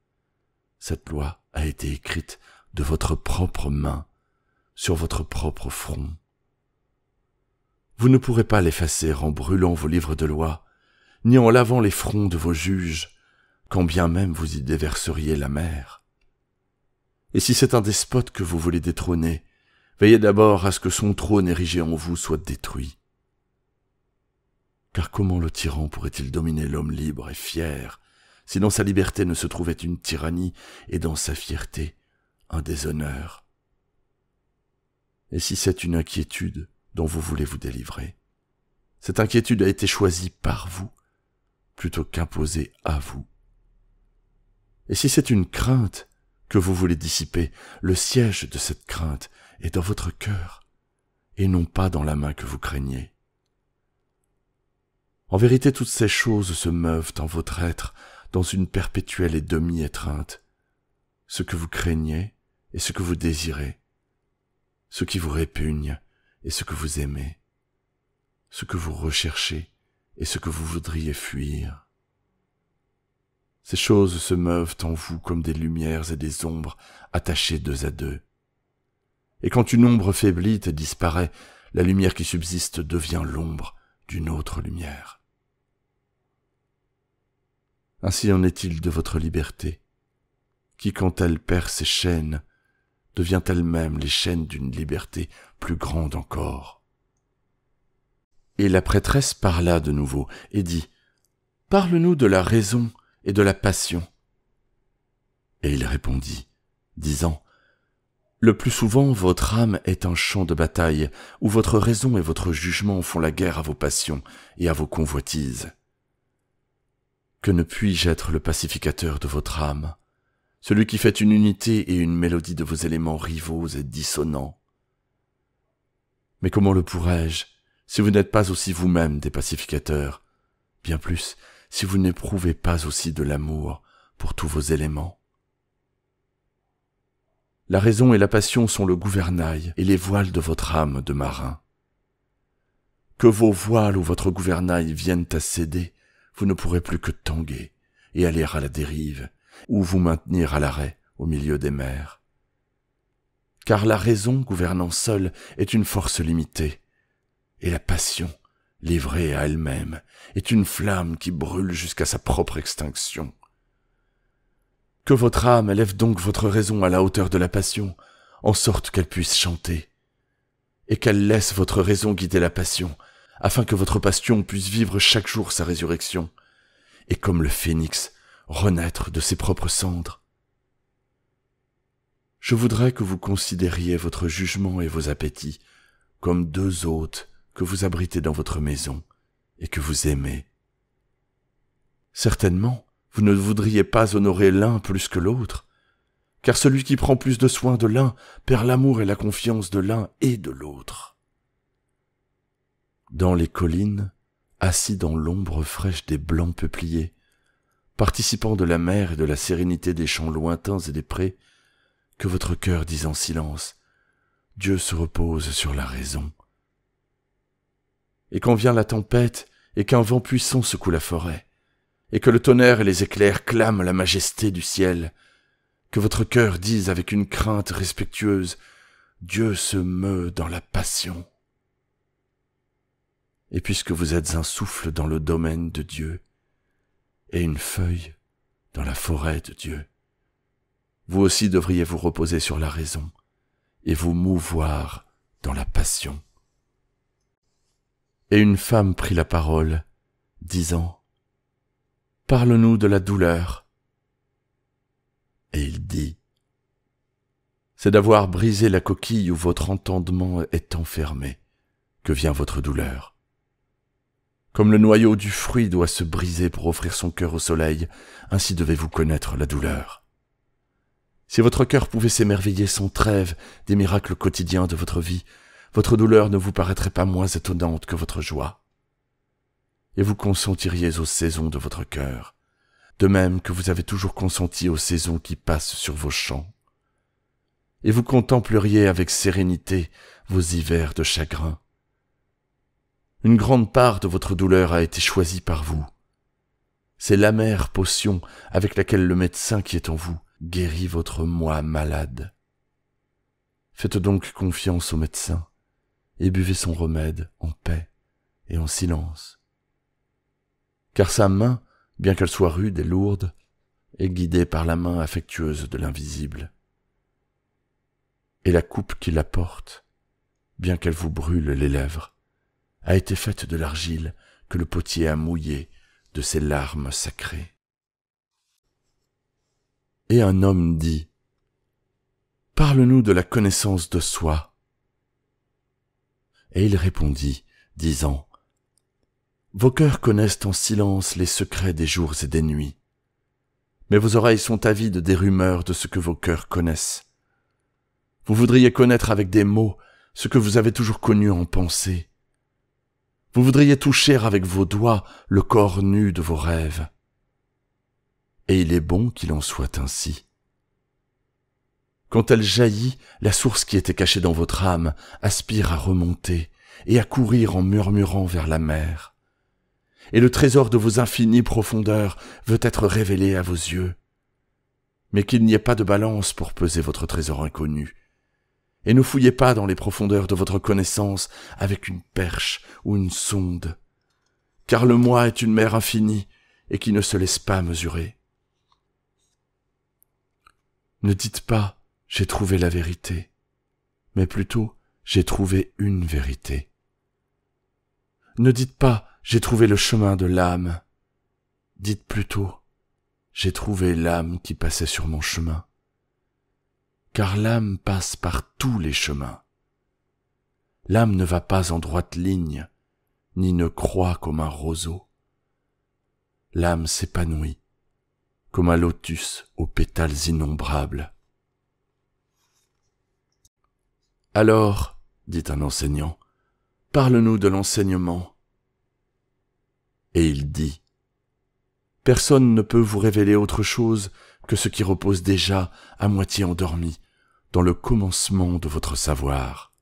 cette loi a été écrite de votre propre main sur votre propre front. Vous ne pourrez pas l'effacer en brûlant vos livres de loi, ni en lavant les fronts de vos juges, quand bien même vous y déverseriez la mer. Et si c'est un despote que vous voulez détrôner, veillez d'abord à ce que son trône érigé en vous soit détruit. Car comment le tyran pourrait-il dominer l'homme libre et fier, si dans sa liberté ne se trouvait une tyrannie et dans sa fierté un déshonneur? Et si c'est une inquiétude dont vous voulez vous délivrer, cette inquiétude a été choisie par vous, plutôt qu'imposée à vous. Et si c'est une crainte que vous voulez dissiper, le siège de cette crainte est dans votre cœur, et non pas dans la main que vous craignez. En vérité, toutes ces choses se meuvent en votre être dans une perpétuelle et demi-étreinte, ce que vous craignez et ce que vous désirez, ce qui vous répugne et ce que vous aimez, ce que vous recherchez et ce que vous voudriez fuir. Ces choses se meuvent en vous comme des lumières et des ombres attachées deux à deux. Et quand une ombre faiblit et disparaît, la lumière qui subsiste devient l'ombre d'une autre lumière. Ainsi en est-il de votre liberté, qui, quand elle perd ses chaînes, devient elle-même les chaînes d'une liberté plus grande encore. Et la prêtresse parla de nouveau et dit « Parle-nous de la raison et de la passion. » Et il répondit, disant « Le plus souvent, votre âme est un champ de bataille où votre raison et votre jugement font la guerre à vos passions et à vos convoitises. Que ne puis-je être le pacificateur de votre âme, celui qui fait une unité et une mélodie de vos éléments rivaux et dissonants? Mais comment le pourrais-je, si vous n'êtes pas aussi vous-même des pacificateurs, bien plus si vous n'éprouvez pas aussi de l'amour pour tous vos éléments? La raison et la passion sont le gouvernail et les voiles de votre âme de marin. Que vos voiles ou votre gouvernail viennent à céder, vous ne pourrez plus que tanguer et aller à la dérive, ou vous maintenir à l'arrêt au milieu des mers. Car la raison, gouvernant seule, est une force limitée, et la passion, livrée à elle-même, est une flamme qui brûle jusqu'à sa propre extinction. Que votre âme élève donc votre raison à la hauteur de la passion, en sorte qu'elle puisse chanter, et qu'elle laisse votre raison guider la passion, afin que votre passion puisse vivre chaque jour sa résurrection, et comme le phénix, renaître de ses propres cendres. Je voudrais que vous considériez votre jugement et vos appétits comme deux hôtes que vous abritez dans votre maison et que vous aimez. Certainement, vous ne voudriez pas honorer l'un plus que l'autre, car celui qui prend plus de soin de l'un perd l'amour et la confiance de l'un et de l'autre. Dans les collines, assis dans l'ombre fraîche des blancs peupliers, participant de la mer et de la sérénité des champs lointains et des prés, que votre cœur dise en silence, Dieu se repose sur la raison. Et quand vient la tempête, et qu'un vent puissant secoue la forêt, et que le tonnerre et les éclairs clament la majesté du ciel, que votre cœur dise avec une crainte respectueuse, Dieu se meut dans la passion. Et puisque vous êtes un souffle dans le domaine de Dieu, et une feuille dans la forêt de Dieu, vous aussi devriez vous reposer sur la raison, et vous mouvoir dans la passion. Et une femme prit la parole, disant, « Parle-nous de la douleur. » Et il dit, « C'est d'avoir brisé la coquille où votre entendement est enfermé, que vient votre douleur. Comme le noyau du fruit doit se briser pour offrir son cœur au soleil, ainsi devez-vous connaître la douleur. Si votre cœur pouvait s'émerveiller sans trêve des miracles quotidiens de votre vie, votre douleur ne vous paraîtrait pas moins étonnante que votre joie. Et vous consentiriez aux saisons de votre cœur, de même que vous avez toujours consenti aux saisons qui passent sur vos champs. Et vous contempleriez avec sérénité vos hivers de chagrin. Une grande part de votre douleur a été choisie par vous. C'est l'amère potion avec laquelle le médecin qui est en vous guérit votre moi malade. Faites donc confiance au médecin et buvez son remède en paix et en silence. Car sa main, bien qu'elle soit rude et lourde, est guidée par la main affectueuse de l'invisible. Et la coupe qui la porte, bien qu'elle vous brûle les lèvres, a été faite de l'argile que le potier a mouillée de ses larmes sacrées. Et un homme dit, « Parle-nous de la connaissance de soi. » Et il répondit, disant, « Vos cœurs connaissent en silence les secrets des jours et des nuits, mais vos oreilles sont avides des rumeurs de ce que vos cœurs connaissent. Vous voudriez connaître avec des mots ce que vous avez toujours connu en pensée. Vous voudriez toucher avec vos doigts le corps nu de vos rêves. Et il est bon qu'il en soit ainsi. Quand elle jaillit, la source qui était cachée dans votre âme aspire à remonter et à courir en murmurant vers la mer. Et le trésor de vos infinies profondeurs veut être révélé à vos yeux. Mais qu'il n'y ait pas de balance pour peser votre trésor inconnu. Et ne fouillez pas dans les profondeurs de votre connaissance avec une perche ou une sonde, car le moi est une mer infinie et qui ne se laisse pas mesurer. Ne dites pas « j'ai trouvé la vérité », mais plutôt « j'ai trouvé une vérité ». Ne dites pas « j'ai trouvé le chemin de l'âme », dites plutôt « j'ai trouvé l'âme qui passait sur mon chemin ». Car l'âme passe par tous les chemins. L'âme ne va pas en droite ligne, ni ne croît comme un roseau. l'âme s'épanouit, comme un lotus aux pétales innombrables. Alors, dit un enseignant, parle-nous de l'enseignement. Et il dit, personne ne peut vous révéler autre chose que ce qui repose déjà à moitié endormi dans le commencement de votre savoir.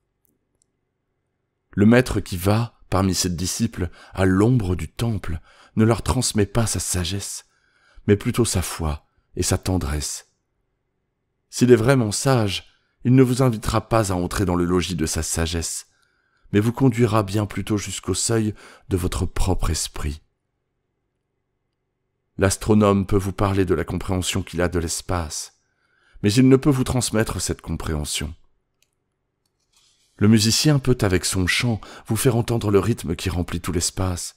Le maître qui va, parmi ses disciples, à l'ombre du temple, ne leur transmet pas sa sagesse, mais plutôt sa foi et sa tendresse. S'il est vraiment sage, il ne vous invitera pas à entrer dans le logis de sa sagesse, mais vous conduira bien plutôt jusqu'au seuil de votre propre esprit. L'astronome peut vous parler de la compréhension qu'il a de l'espace, mais il ne peut vous transmettre cette compréhension. Le musicien peut, avec son chant, vous faire entendre le rythme qui remplit tout l'espace,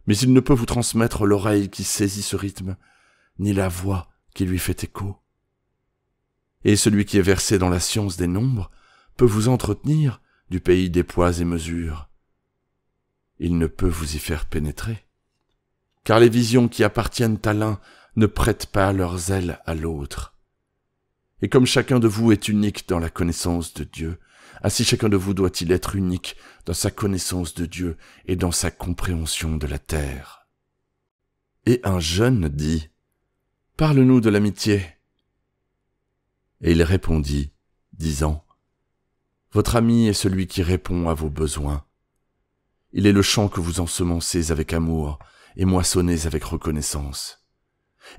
mais il ne peut vous transmettre l'oreille qui saisit ce rythme, ni la voix qui lui fait écho. Et celui qui est versé dans la science des nombres peut vous entretenir du pays des poids et mesures. Il ne peut vous y faire pénétrer, car les visions qui appartiennent à l'un ne prêtent pas leurs ailes à l'autre. Et comme chacun de vous est unique dans la connaissance de Dieu, ainsi chacun de vous doit-il être unique dans sa connaissance de Dieu et dans sa compréhension de la terre. Et un jeune dit, « Parle-nous de l'amitié. » Et il répondit, disant, « Votre ami est celui qui répond à vos besoins. Il est le champ que vous ensemencez avec amour et moissonnez avec reconnaissance.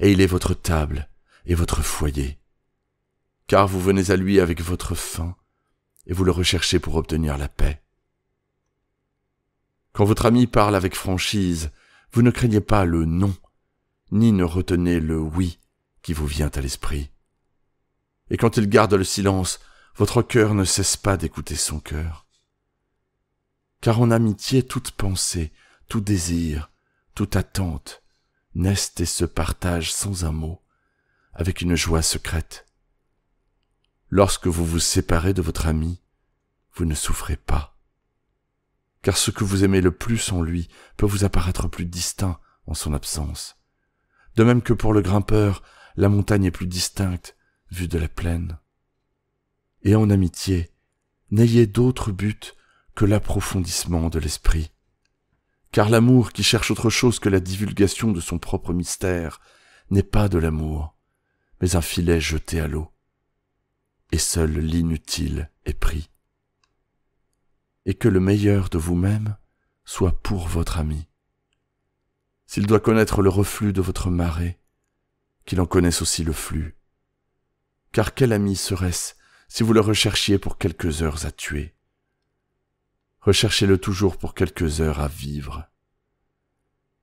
Et il est votre table et votre foyer. Car vous venez à lui avec votre faim, et vous le recherchez pour obtenir la paix. Quand votre ami parle avec franchise, vous ne craignez pas le non, ni ne retenez le oui qui vous vient à l'esprit. Et quand il garde le silence, votre cœur ne cesse pas d'écouter son cœur. Car en amitié, toute pensée, tout désir, toute attente naissent et se partagent sans un mot, avec une joie secrète. Lorsque vous vous séparez de votre ami, vous ne souffrez pas, car ce que vous aimez le plus en lui peut vous apparaître plus distinct en son absence. De même que pour le grimpeur, la montagne est plus distincte vue de la plaine. Et en amitié, n'ayez d'autre but que l'approfondissement de l'esprit. Car l'amour qui cherche autre chose que la divulgation de son propre mystère n'est pas de l'amour, mais un filet jeté à l'eau. Et seul l'inutile est pris. Et que le meilleur de vous-même soit pour votre ami. S'il doit connaître le reflux de votre marée, qu'il en connaisse aussi le flux. Car quel ami serait-ce si vous le recherchiez pour quelques heures à tuer? Recherchez-le toujours pour quelques heures à vivre.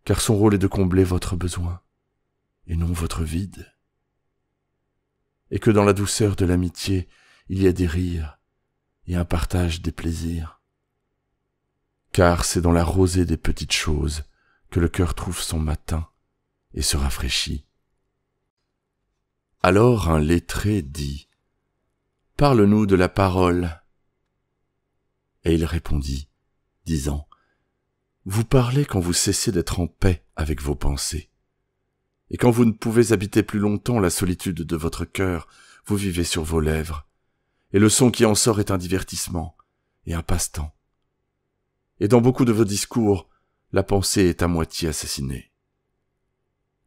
Car son rôle est de combler votre besoin, et non votre vide. Et que dans la douceur de l'amitié, il y a des rires et un partage des plaisirs. Car c'est dans la rosée des petites choses que le cœur trouve son matin et se rafraîchit. Alors un lettré dit, « Parle-nous de la parole. » Et il répondit, disant, « Vous parlez quand vous cessez d'être en paix avec vos pensées. Et quand vous ne pouvez habiter plus longtemps la solitude de votre cœur, vous vivez sur vos lèvres, et le son qui en sort est un divertissement et un passe-temps. Et dans beaucoup de vos discours, la pensée est à moitié assassinée.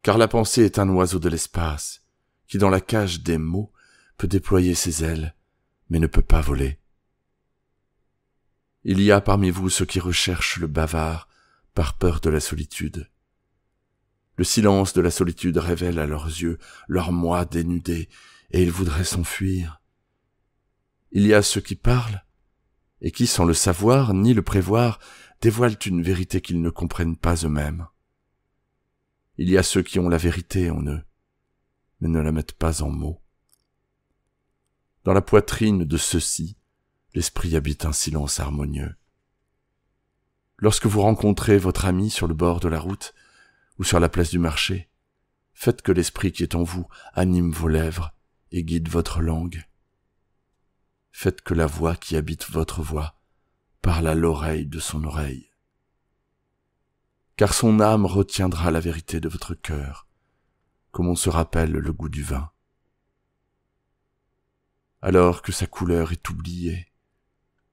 Car la pensée est un oiseau de l'espace, qui dans la cage des mots peut déployer ses ailes, mais ne peut pas voler. Il y a parmi vous ceux qui recherchent le bavard par peur de la solitude. Le silence de la solitude révèle à leurs yeux leur moi dénudé, et ils voudraient s'enfuir. Il y a ceux qui parlent, et qui, sans le savoir ni le prévoir, dévoilent une vérité qu'ils ne comprennent pas eux-mêmes. Il y a ceux qui ont la vérité en eux, mais ne la mettent pas en mots. Dans la poitrine de ceux-ci, l'esprit habite un silence harmonieux. Lorsque vous rencontrez votre ami sur le bord de la route ou sur la place du marché, faites que l'esprit qui est en vous anime vos lèvres et guide votre langue. Faites que la voix qui habite votre voix parle à l'oreille de son oreille. car son âme retiendra la vérité de votre cœur, comme on se rappelle le goût du vin. Alors que sa couleur est oubliée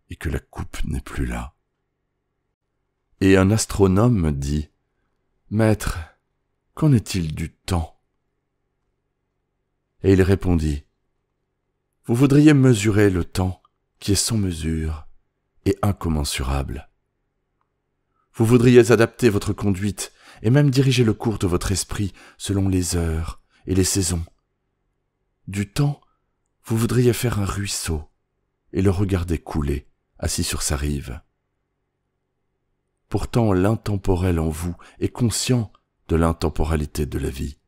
et que la coupe n'est plus là. Et un astronome dit « Maître, qu'en est-il du temps ?» Et il répondit « Vous voudriez mesurer le temps qui est sans mesure et incommensurable. Vous voudriez adapter votre conduite et même diriger le cours de votre esprit selon les heures et les saisons. Du temps, vous voudriez faire un ruisseau et le regarder couler, assis sur sa rive. Pourtant, l'intemporel en vous est conscient de l'intemporalité de la vie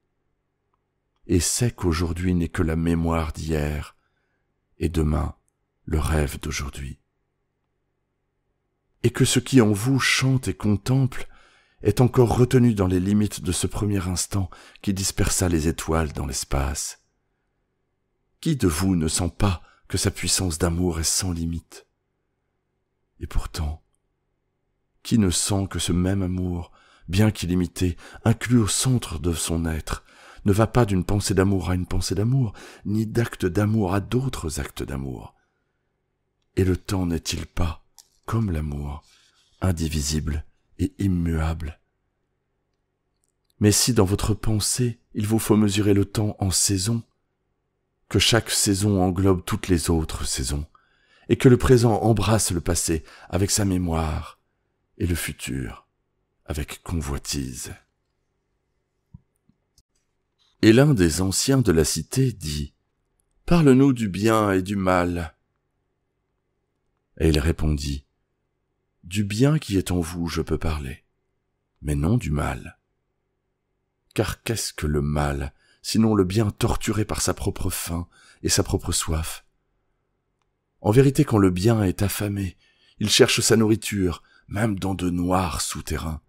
et sait qu'aujourd'hui n'est que la mémoire d'hier et demain le rêve d'aujourd'hui. Et que ce qui en vous chante et contemple est encore retenu dans les limites de ce premier instant qui dispersa les étoiles dans l'espace. Qui de vous ne sent pas que sa puissance d'amour est sans limite? Et pourtant, qui ne sent que ce même amour, bien qu'illimité, inclus au centre de son être, ne va pas d'une pensée d'amour à une pensée d'amour, ni d'actes d'amour à d'autres actes d'amour? Et le temps n'est-il pas, comme l'amour, indivisible et immuable? Mais si dans votre pensée, il vous faut mesurer le temps en saisons, que chaque saison englobe toutes les autres saisons, et que le présent embrasse le passé avec sa mémoire, et le futur avec convoitise. Et l'un des anciens de la cité dit « Parle-nous du bien et du mal. » Et il répondit « Du bien qui est en vous, je peux parler, mais non du mal. Car qu'est-ce que le mal, sinon le bien torturé par sa propre faim et sa propre soif? En vérité, quand le bien est affamé, il cherche sa nourriture, même dans de noirs souterrains,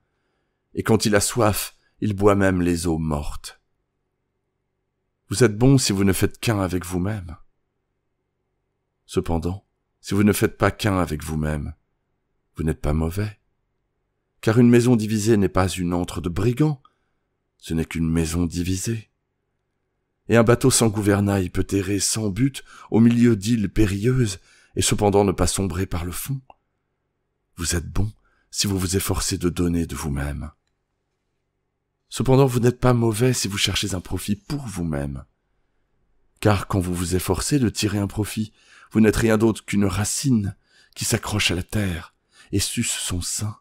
et quand il a soif, il boit même les eaux mortes. Vous êtes bon si vous ne faites qu'un avec vous-même. Cependant, si vous ne faites pas qu'un avec vous-même, vous n'êtes pas mauvais, car une maison divisée n'est pas une antre de brigands, ce n'est qu'une maison divisée. Et un bateau sans gouvernail peut errer sans but au milieu d'îles périlleuses et cependant ne pas sombrer par le fond. Vous êtes bon si vous vous efforcez de donner de vous-même. Cependant, vous n'êtes pas mauvais si vous cherchez un profit pour vous-même. Car quand vous vous efforcez de tirer un profit, vous n'êtes rien d'autre qu'une racine qui s'accroche à la terre et suce son sein.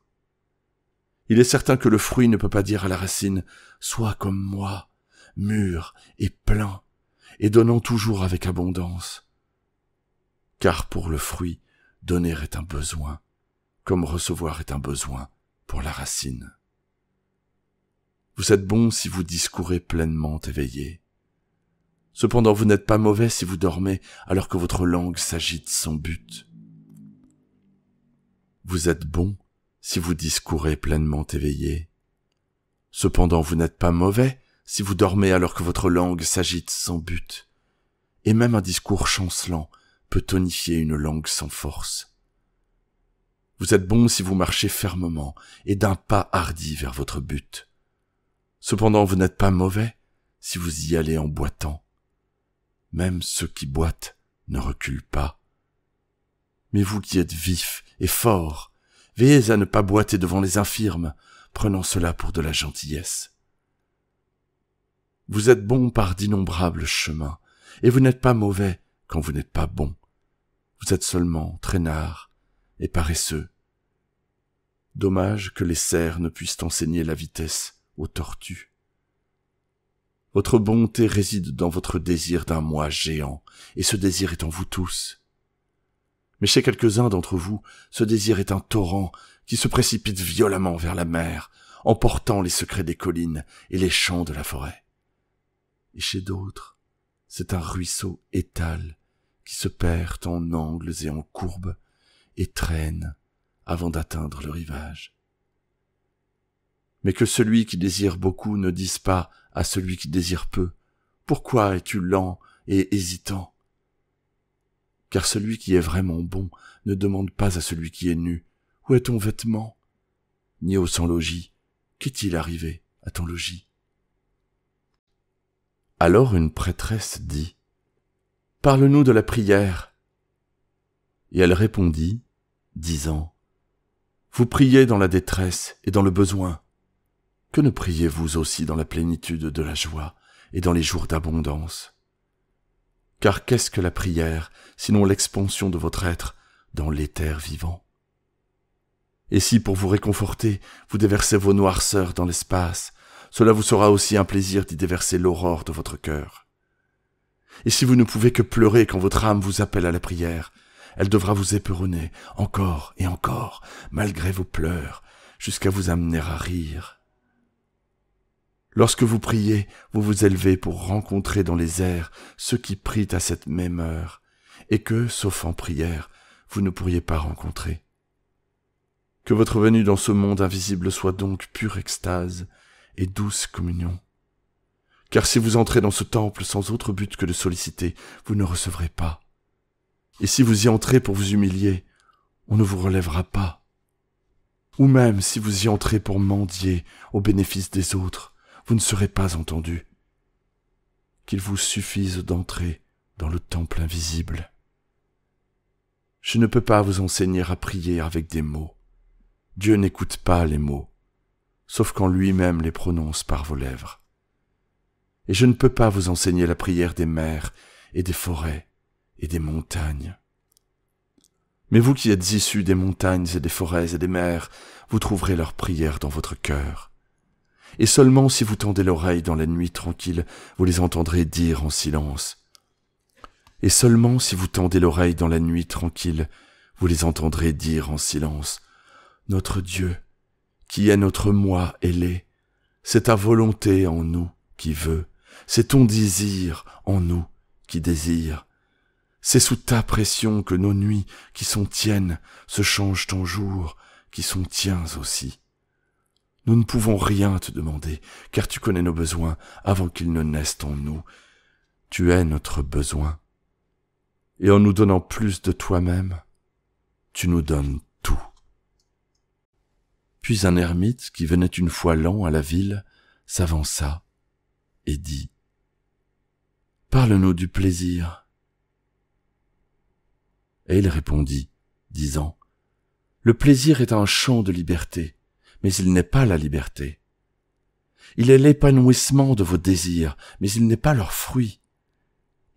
Il est certain que le fruit ne peut pas dire à la racine « Sois comme moi, mûr et plein, et donnant toujours avec abondance. » Car pour le fruit, donner est un besoin, comme recevoir est un besoin pour la racine. Vous êtes bon si vous discourez pleinement éveillé. Cependant, vous n'êtes pas mauvais si vous dormez alors que votre langue s'agite sans but. Vous êtes bon si vous discourez pleinement éveillé. Cependant, vous n'êtes pas mauvais si vous dormez alors que votre langue s'agite sans but. Et même un discours chancelant peut tonifier une langue sans force. Vous êtes bon si vous marchez fermement et d'un pas hardi vers votre but. Cependant, vous n'êtes pas mauvais si vous y allez en boitant. Même ceux qui boitent ne reculent pas. Mais vous qui êtes vifs et forts, veillez à ne pas boiter devant les infirmes, prenant cela pour de la gentillesse. Vous êtes bon par d'innombrables chemins, et vous n'êtes pas mauvais quand vous n'êtes pas bon. Vous êtes seulement traînard et paresseux. Dommage que les cerfs ne puissent enseigner la vitesse aux tortues. Votre bonté réside dans votre désir d'un moi géant, et ce désir est en vous tous. Mais chez quelques-uns d'entre vous, ce désir est un torrent qui se précipite violemment vers la mer, emportant les secrets des collines et les champs de la forêt. Et chez d'autres, c'est un ruisseau étale qui se perd en angles et en courbes et traîne avant d'atteindre le rivage. Mais que celui qui désire beaucoup ne dise pas à celui qui désire peu, « Pourquoi es-tu lent et hésitant ?» Car celui qui est vraiment bon ne demande pas à celui qui est nu, « Où est ton vêtement ?» ni au sans-logis, Qu'est-il arrivé à ton logis? » Alors une prêtresse dit, « Parle-nous de la prière. » Et elle répondit, disant, « Vous priez dans la détresse et dans le besoin. Que ne priez-vous aussi dans la plénitude de la joie et dans les jours d'abondance? Car qu'est-ce que la prière, sinon l'expansion de votre être dans l'éther vivant? Et si pour vous réconforter, vous déversez vos noirceurs dans l'espace, cela vous sera aussi un plaisir d'y déverser l'aurore de votre cœur. Et si vous ne pouvez que pleurer quand votre âme vous appelle à la prière, elle devra vous éperonner encore et encore, malgré vos pleurs, jusqu'à vous amener à rire. Lorsque vous priez, vous vous élevez pour rencontrer dans les airs ceux qui prient à cette même heure, et que, sauf en prière, vous ne pourriez pas rencontrer. Que votre venue dans ce monde invisible soit donc pure extase et douce communion. Car si vous entrez dans ce temple sans autre but que de solliciter, vous ne recevrez pas. Et si vous y entrez pour vous humilier, on ne vous relèvera pas. Ou même si vous y entrez pour mendier au bénéfice des autres, vous ne serez pas entendu. Qu'il vous suffise d'entrer dans le temple invisible. Je ne peux pas vous enseigner à prier avec des mots. Dieu n'écoute pas les mots, sauf quand lui-même les prononce par vos lèvres. Et je ne peux pas vous enseigner la prière des mers et des forêts et des montagnes. Mais vous qui êtes issus des montagnes et des forêts et des mers, vous trouverez leur prière dans votre cœur. Et seulement si vous tendez l'oreille dans la nuit tranquille, vous les entendrez dire en silence. Et seulement si vous tendez l'oreille dans la nuit tranquille, vous les entendrez dire en silence. Notre Dieu, qui est notre moi ailé, c'est ta volonté en nous qui veut, c'est ton désir en nous qui désire. C'est sous ta pression que nos nuits, qui sont tiennes, se changent en jours, qui sont tiens aussi. Nous ne pouvons rien te demander, car tu connais nos besoins avant qu'ils ne naissent en nous. Tu es notre besoin. Et en nous donnant plus de toi-même, tu nous donnes tout. Puis un ermite, qui venait une fois l'an à la ville, s'avança et dit, « Parle-nous du plaisir. » Et il répondit, disant, « Le plaisir est un champ de liberté, mais il n'est pas la liberté. Il est l'épanouissement de vos désirs, mais il n'est pas leur fruit.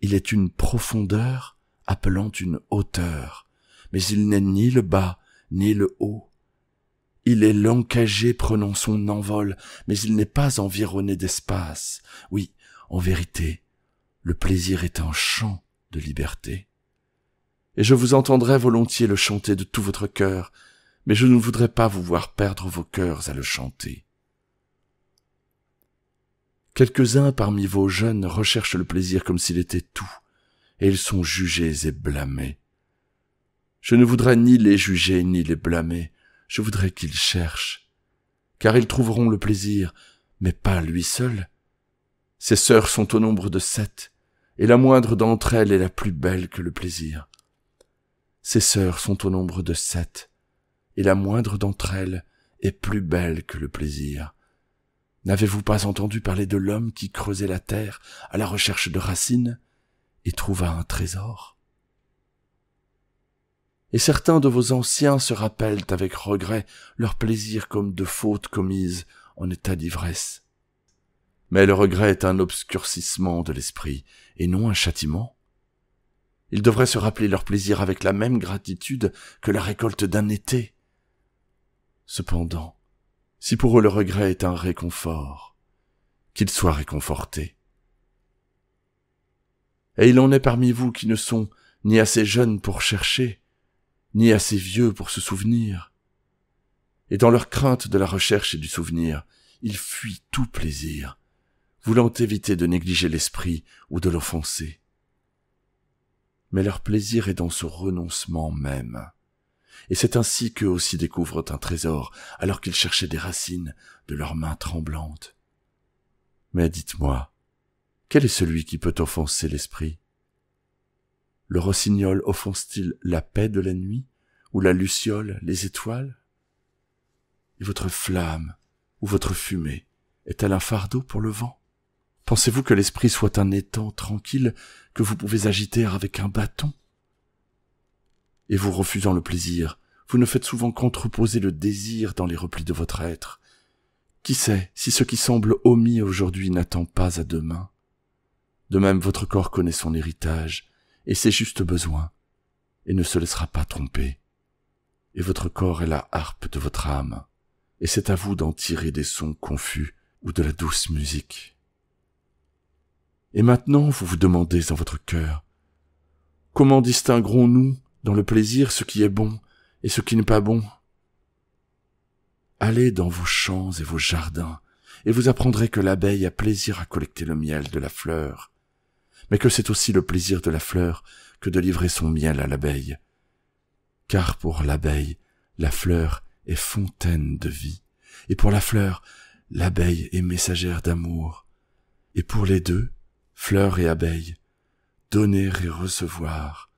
Il est une profondeur appelant une hauteur, mais il n'est ni le bas, ni le haut. Il est l'encagé prenant son envol, mais il n'est pas environné d'espace. Oui, en vérité, le plaisir est un chant de liberté. Et je vous entendrais volontiers le chanter de tout votre cœur, mais je ne voudrais pas vous voir perdre vos cœurs à le chanter. Quelques-uns parmi vos jeunes recherchent le plaisir comme s'il était tout, et ils sont jugés et blâmés. Je ne voudrais ni les juger ni les blâmer, je voudrais qu'ils cherchent, car ils trouveront le plaisir, mais pas lui seul. Ses sœurs sont au nombre de 7, et la moindre d'entre elles est la plus belle que le plaisir. Ses sœurs sont au nombre de 7, et la moindre d'entre elles est plus belle que le plaisir. N'avez-vous pas entendu parler de l'homme qui creusait la terre à la recherche de racines et trouva un trésor? Et certains de vos anciens se rappellent avec regret leur plaisir comme de fautes commises en état d'ivresse. Mais le regret est un obscurcissement de l'esprit, et non un châtiment. Ils devraient se rappeler leur plaisir avec la même gratitude que la récolte d'un été. Cependant, si pour eux le regret est un réconfort, qu'ils soient réconfortés. Et il en est parmi vous qui ne sont ni assez jeunes pour chercher, ni assez vieux pour se souvenir. Et dans leur crainte de la recherche et du souvenir, ils fuient tout plaisir, voulant éviter de négliger l'esprit ou de l'offenser. Mais leur plaisir est dans ce renoncement même. Et c'est ainsi qu'eux aussi découvrent un trésor, alors qu'ils cherchaient des racines de leurs mains tremblantes. Mais dites-moi, quel est celui qui peut offenser l'esprit? Le rossignol offense-t-il la paix de la nuit, ou la luciole les étoiles? Et votre flamme, ou votre fumée est-elle un fardeau pour le vent? Pensez-vous que l'esprit soit un étang tranquille que vous pouvez agiter avec un bâton? Et vous refusant le plaisir, vous ne faites souvent qu'entreposer le désir dans les replis de votre être. Qui sait si ce qui semble omis aujourd'hui n'attend pas à demain? De même, votre corps connaît son héritage et ses justes besoins, et ne se laissera pas tromper. Et votre corps est la harpe de votre âme, et c'est à vous d'en tirer des sons confus ou de la douce musique. Et maintenant, vous vous demandez en votre cœur, comment distinguerons-nous dans le plaisir ce qui est bon et ce qui n'est pas bon? Allez dans vos champs et vos jardins, et vous apprendrez que l'abeille a plaisir à collecter le miel de la fleur, mais que c'est aussi le plaisir de la fleur que de livrer son miel à l'abeille. Car pour l'abeille, la fleur est fontaine de vie, et pour la fleur, l'abeille est messagère d'amour, et pour les deux, fleur et abeille, donner et recevoir.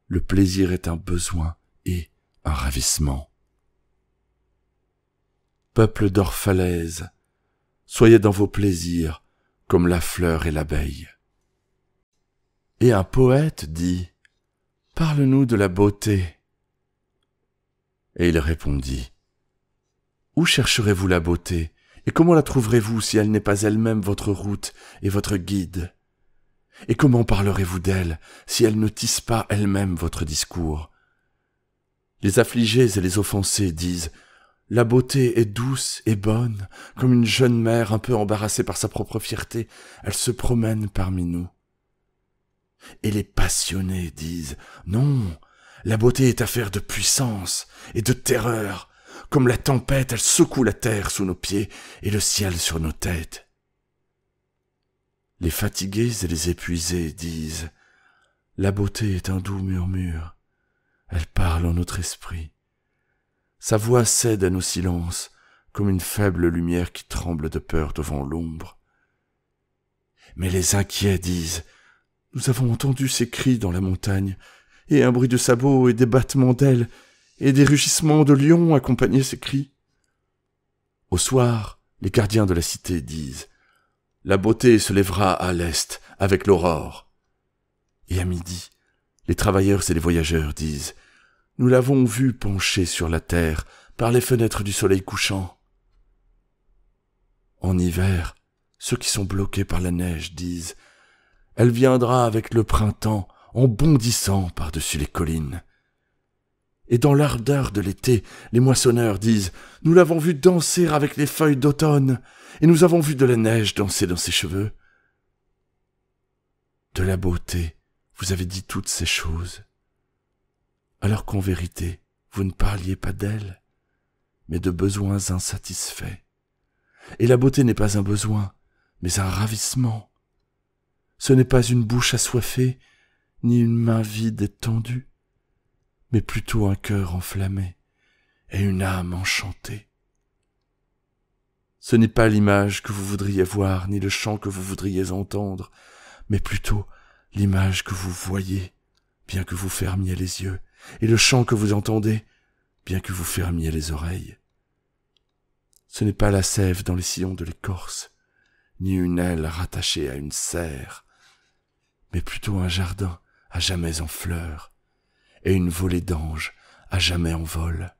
Le plaisir est un besoin et un ravissement. Peuple d'Orphalaise, soyez dans vos plaisirs comme la fleur et l'abeille. Et un poète dit, « Parle-nous de la beauté. » Et il répondit, « Où chercherez-vous la beauté, et comment la trouverez-vous si elle n'est pas elle-même votre route et votre guide? Et comment parlerez-vous d'elle si elle ne tisse pas elle-même votre discours? Les affligés et les offensés disent « La beauté est douce et bonne, comme une jeune mère un peu embarrassée par sa propre fierté, elle se promène parmi nous. » Et les passionnés disent « Non, la beauté est affaire de puissance et de terreur, comme la tempête, elle secoue la terre sous nos pieds et le ciel sur nos têtes. » Les fatigués et les épuisés disent « La beauté est un doux murmure, elle parle en notre esprit. Sa voix cède à nos silences, comme une faible lumière qui tremble de peur devant l'ombre. » Mais les inquiets disent « Nous avons entendu ses cris dans la montagne, et un bruit de sabots et des battements d'ailes, et des rugissements de lions accompagnaient ces cris. » Au soir, les gardiens de la cité disent « La beauté se lèvera à l'est avec l'aurore. » Et à midi, les travailleurs et les voyageurs disent « Nous l'avons vue pencher sur la terre par les fenêtres du soleil couchant. » En hiver, ceux qui sont bloqués par la neige disent « Elle viendra avec le printemps en bondissant par-dessus les collines. » Et dans l'ardeur de l'été, les moissonneurs disent « Nous l'avons vue danser avec les feuilles d'automne, et nous avons vu de la neige danser dans ses cheveux. » De la beauté, vous avez dit toutes ces choses, alors qu'en vérité, vous ne parliez pas d'elle, mais de besoins insatisfaits. Et la beauté n'est pas un besoin, mais un ravissement. Ce n'est pas une bouche assoiffée, ni une main vide et tendue, mais plutôt un cœur enflammé et une âme enchantée. Ce n'est pas l'image que vous voudriez voir, ni le chant que vous voudriez entendre, mais plutôt l'image que vous voyez, bien que vous fermiez les yeux, et le chant que vous entendez, bien que vous fermiez les oreilles. Ce n'est pas la sève dans les sillons de l'écorce, ni une aile rattachée à une serre, mais plutôt un jardin à jamais en fleurs, et une volée d'anges à jamais en vol.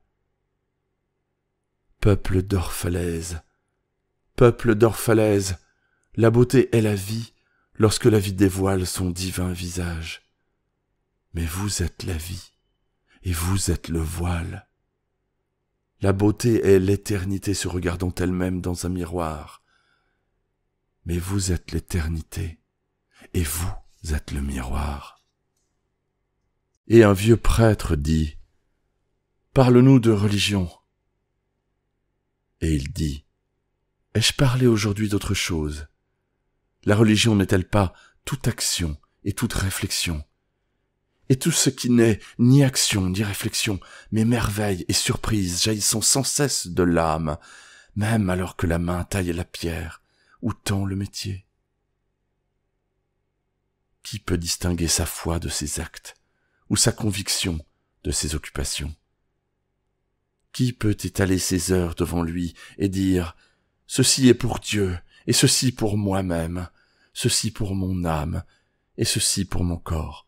Peuple d'Orphalaise, la beauté est la vie lorsque la vie dévoile son divin visage. Mais vous êtes la vie, et vous êtes le voile. La beauté est l'éternité se regardant elle-même dans un miroir. Mais vous êtes l'éternité, et vous êtes le miroir. Et un vieux prêtre dit « Parle-nous de religion. » Et il dit « Ai-je parlé aujourd'hui d'autre chose? La religion n'est-elle pas toute action et toute réflexion? Et tout ce qui n'est ni action ni réflexion, mais merveille et surprise jaillissant sans cesse de l'âme, même alors que la main taille la pierre ou tend le métier? Qui peut distinguer sa foi de ses actes, ou sa conviction de ses occupations? Qui peut étaler ses heures devant lui et dire « Ceci est pour Dieu, et ceci pour moi-même, ceci pour mon âme, et ceci pour mon corps ».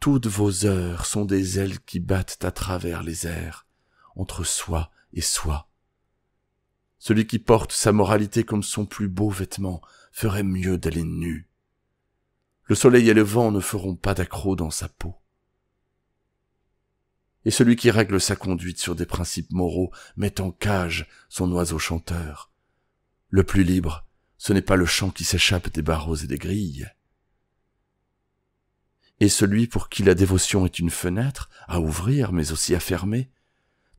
Toutes vos heures sont des ailes qui battent à travers les airs, entre soi et soi. Celui qui porte sa moralité comme son plus beau vêtement ferait mieux d'aller nu. Le soleil et le vent ne feront pas d'accroc dans sa peau. Et celui qui règle sa conduite sur des principes moraux met en cage son oiseau chanteur. Le plus libre, ce n'est pas le chant qui s'échappe des barreaux et des grilles. Et celui pour qui la dévotion est une fenêtre, à ouvrir mais aussi à fermer,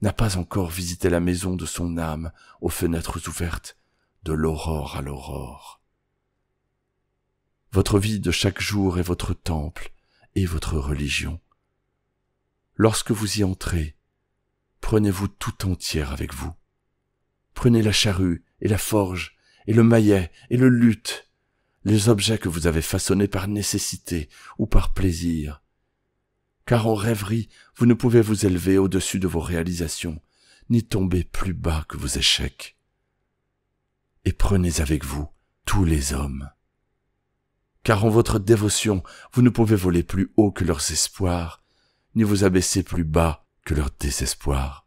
n'a pas encore visité la maison de son âme aux fenêtres ouvertes, de l'aurore à l'aurore. Votre vie de chaque jour est votre temple et votre religion. Lorsque vous y entrez, prenez-vous tout entière avec vous. Prenez la charrue et la forge et le maillet et le luth, les objets que vous avez façonnés par nécessité ou par plaisir. Car en rêverie, vous ne pouvez vous élever au-dessus de vos réalisations, ni tomber plus bas que vos échecs. Et prenez avec vous tous les hommes. Car en votre dévotion, vous ne pouvez voler plus haut que leurs espoirs, ni vous abaisser plus bas que leur désespoir.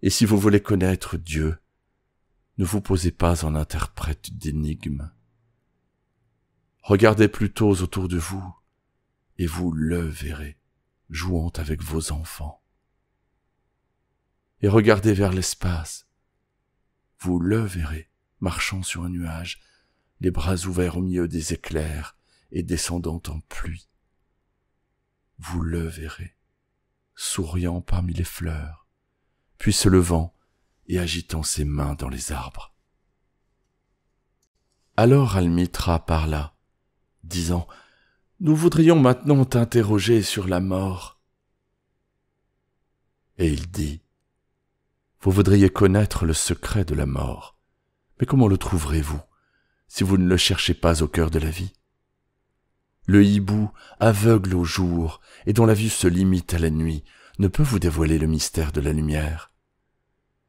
Et si vous voulez connaître Dieu, ne vous posez pas en interprète d'énigmes. Regardez plutôt autour de vous, et vous le verrez, jouant avec vos enfants. Et regardez vers l'espace, vous le verrez, marchant sur un nuage, les bras ouverts au milieu des éclairs et descendant en pluie. Vous le verrez, souriant parmi les fleurs, puis se levant et agitant ses mains dans les arbres. Alors Almitra parla, disant « Nous voudrions maintenant t'interroger sur la mort. » Et il dit « Vous voudriez connaître le secret de la mort, mais comment le trouverez-vous si vous ne le cherchez pas au cœur de la vie ? Le hibou, aveugle au jour et dont la vue se limite à la nuit, ne peut vous dévoiler le mystère de la lumière.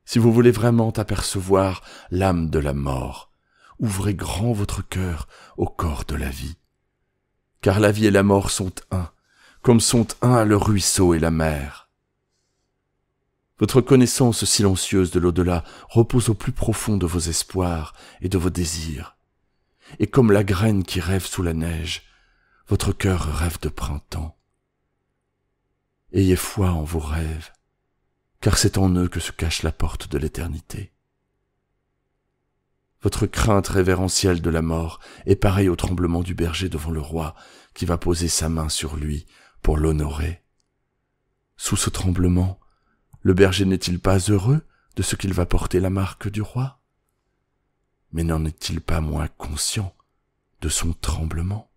Si vous voulez vraiment apercevoir l'âme de la mort, ouvrez grand votre cœur au corps de la vie. Car la vie et la mort sont un, comme sont un le ruisseau et la mer. Votre connaissance silencieuse de l'au-delà repose au plus profond de vos espoirs et de vos désirs. Et comme la graine qui rêve sous la neige, votre cœur rêve de printemps. Ayez foi en vos rêves, car c'est en eux que se cache la porte de l'éternité. Votre crainte révérentielle de la mort est pareille au tremblement du berger devant le roi qui va poser sa main sur lui pour l'honorer. Sous ce tremblement, le berger n'est-il pas heureux de ce qu'il va porter la marque du roi? Mais n'en est-il pas moins conscient de son tremblement?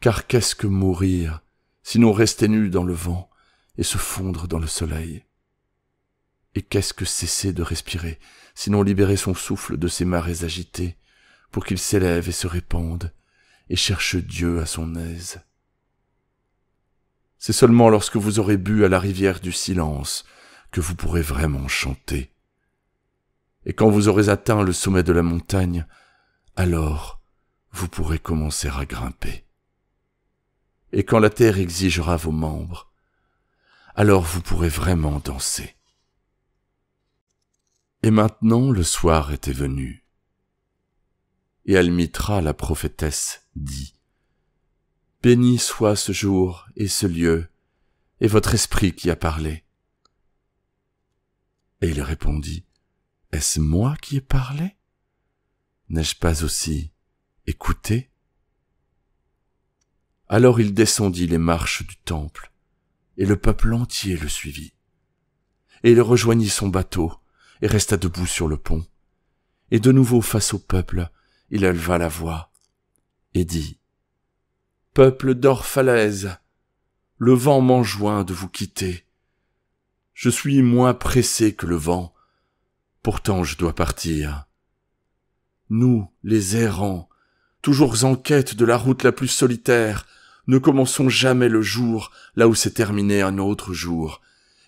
Car qu'est-ce que mourir, sinon rester nu dans le vent et se fondre dans le soleil? Et qu'est-ce que cesser de respirer, sinon libérer son souffle de ces marées agitées, pour qu'il s'élève et se répande, et cherche Dieu à son aise? C'est seulement lorsque vous aurez bu à la rivière du silence que vous pourrez vraiment chanter. Et quand vous aurez atteint le sommet de la montagne, alors vous pourrez commencer à grimper. Et quand la terre exigera vos membres, alors vous pourrez vraiment danser. Et maintenant le soir était venu. Et Almitra, la prophétesse, dit « Béni soit ce jour et ce lieu, et votre esprit qui a parlé. » Et il répondit « Est-ce moi qui ai parlé? N'ai-je pas aussi écouté ?» Alors il descendit les marches du temple, et le peuple entier le suivit. Et il rejoignit son bateau, et resta debout sur le pont. Et de nouveau face au peuple, il éleva la voix, et dit « Peuple d'Orphalaise, le vent m'enjoint de vous quitter. Je suis moins pressé que le vent, pourtant je dois partir. Nous, les errants, toujours en quête de la route la plus solitaire, Ne commençons jamais le jour là où s'est terminé un autre jour,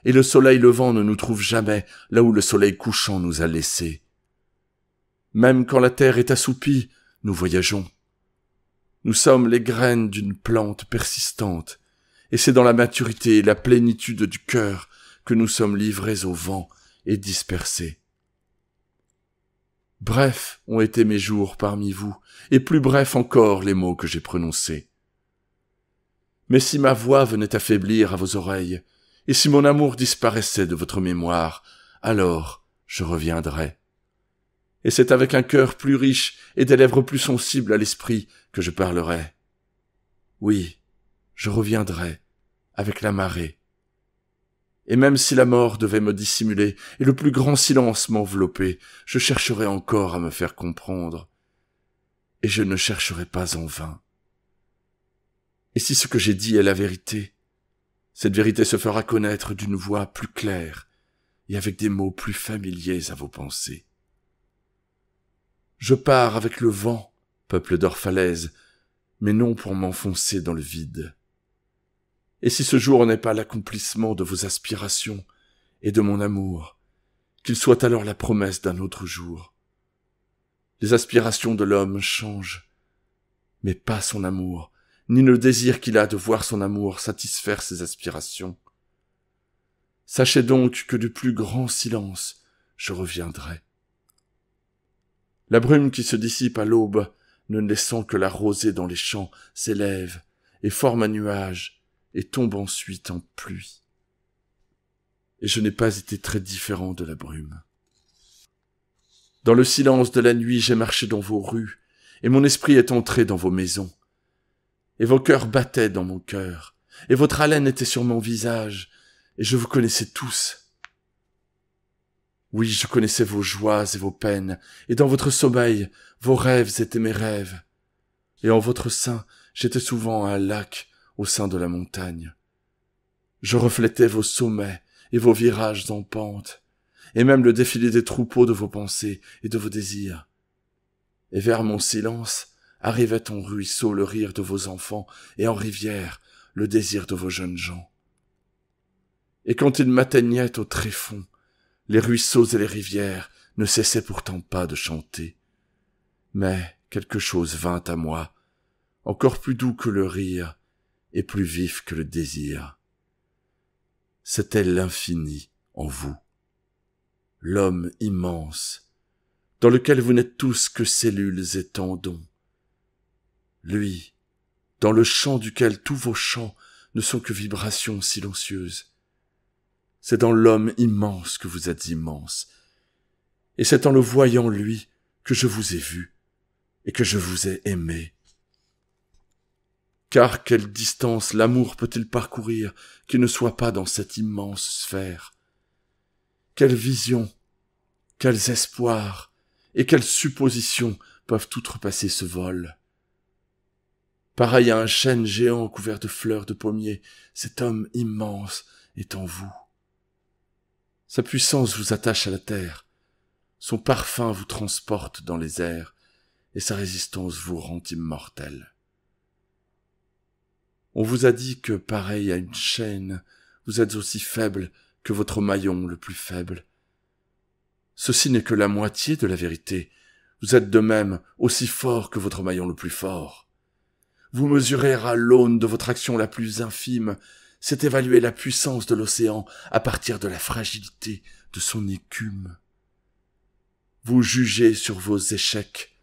et le soleil levant ne nous trouve jamais là où le soleil couchant nous a laissés. Même quand la terre est assoupie, nous voyageons. Nous sommes les graines d'une plante persistante, et c'est dans la maturité et la plénitude du cœur que nous sommes livrés au vent et dispersés. Brefs ont été mes jours parmi vous, et plus brefs encore les mots que j'ai prononcés. Mais si ma voix venait à faiblir à vos oreilles, et si mon amour disparaissait de votre mémoire, alors je reviendrai. Et c'est avec un cœur plus riche et des lèvres plus sensibles à l'esprit que je parlerai. Oui, je reviendrai avec la marée. Et même si la mort devait me dissimuler et le plus grand silence m'envelopper, je chercherai encore à me faire comprendre. Et je ne chercherai pas en vain. Et si ce que j'ai dit est la vérité, cette vérité se fera connaître d'une voix plus claire et avec des mots plus familiers à vos pensées. Je pars avec le vent, peuple d'Orphalaise, mais non pour m'enfoncer dans le vide. Et si ce jour n'est pas l'accomplissement de vos aspirations et de mon amour, qu'il soit alors la promesse d'un autre jour. Les aspirations de l'homme changent, mais pas son amour, ni le désir qu'il a de voir son amour satisfaire ses aspirations. Sachez donc que du plus grand silence, je reviendrai. La brume qui se dissipe à l'aube, ne laissant que la rosée dans les champs, s'élève et forme un nuage et tombe ensuite en pluie. Et je n'ai pas été très différent de la brume. Dans le silence de la nuit, j'ai marché dans vos rues, et mon esprit est entré dans vos maisons. Et vos cœurs battaient dans mon cœur, et votre haleine était sur mon visage, et je vous connaissais tous. Oui, je connaissais vos joies et vos peines, et dans votre sommeil, vos rêves étaient mes rêves. Et en votre sein, j'étais souvent un lac au sein de la montagne. Je reflétais vos sommets et vos virages en pente, et même le défilé des troupeaux de vos pensées et de vos désirs. Et vers mon silence arrivait en ruisseau le rire de vos enfants, et en rivière le désir de vos jeunes gens. Et quand ils m'atteignaient au tréfonds, les ruisseaux et les rivières ne cessaient pourtant pas de chanter. Mais quelque chose vint à moi, encore plus doux que le rire, et plus vif que le désir. C'était l'infini en vous, l'homme immense, dans lequel vous n'êtes tous que cellules et tendons. Lui, dans le chant duquel tous vos chants ne sont que vibrations silencieuses. C'est dans l'homme immense que vous êtes immense, et c'est en le voyant lui que je vous ai vu, et que je vous ai aimé. Car quelle distance l'amour peut-il parcourir qui ne soit pas dans cette immense sphère? Quelle vision, quels espoirs et quelles suppositions peuvent outrepasser ce vol? Pareil à un chêne géant couvert de fleurs de pommier, cet homme immense est en vous. Sa puissance vous attache à la terre, son parfum vous transporte dans les airs, et sa résistance vous rend immortel. On vous a dit que, pareil à une chaîne, vous êtes aussi faible que votre maillon le plus faible. Ceci n'est que la moitié de la vérité. Vous êtes de même aussi fort que votre maillon le plus fort. Vous mesurer à l'aune de votre action la plus infime, c'est évaluer la puissance de l'océan à partir de la fragilité de son écume. Vous jugez sur vos échecs,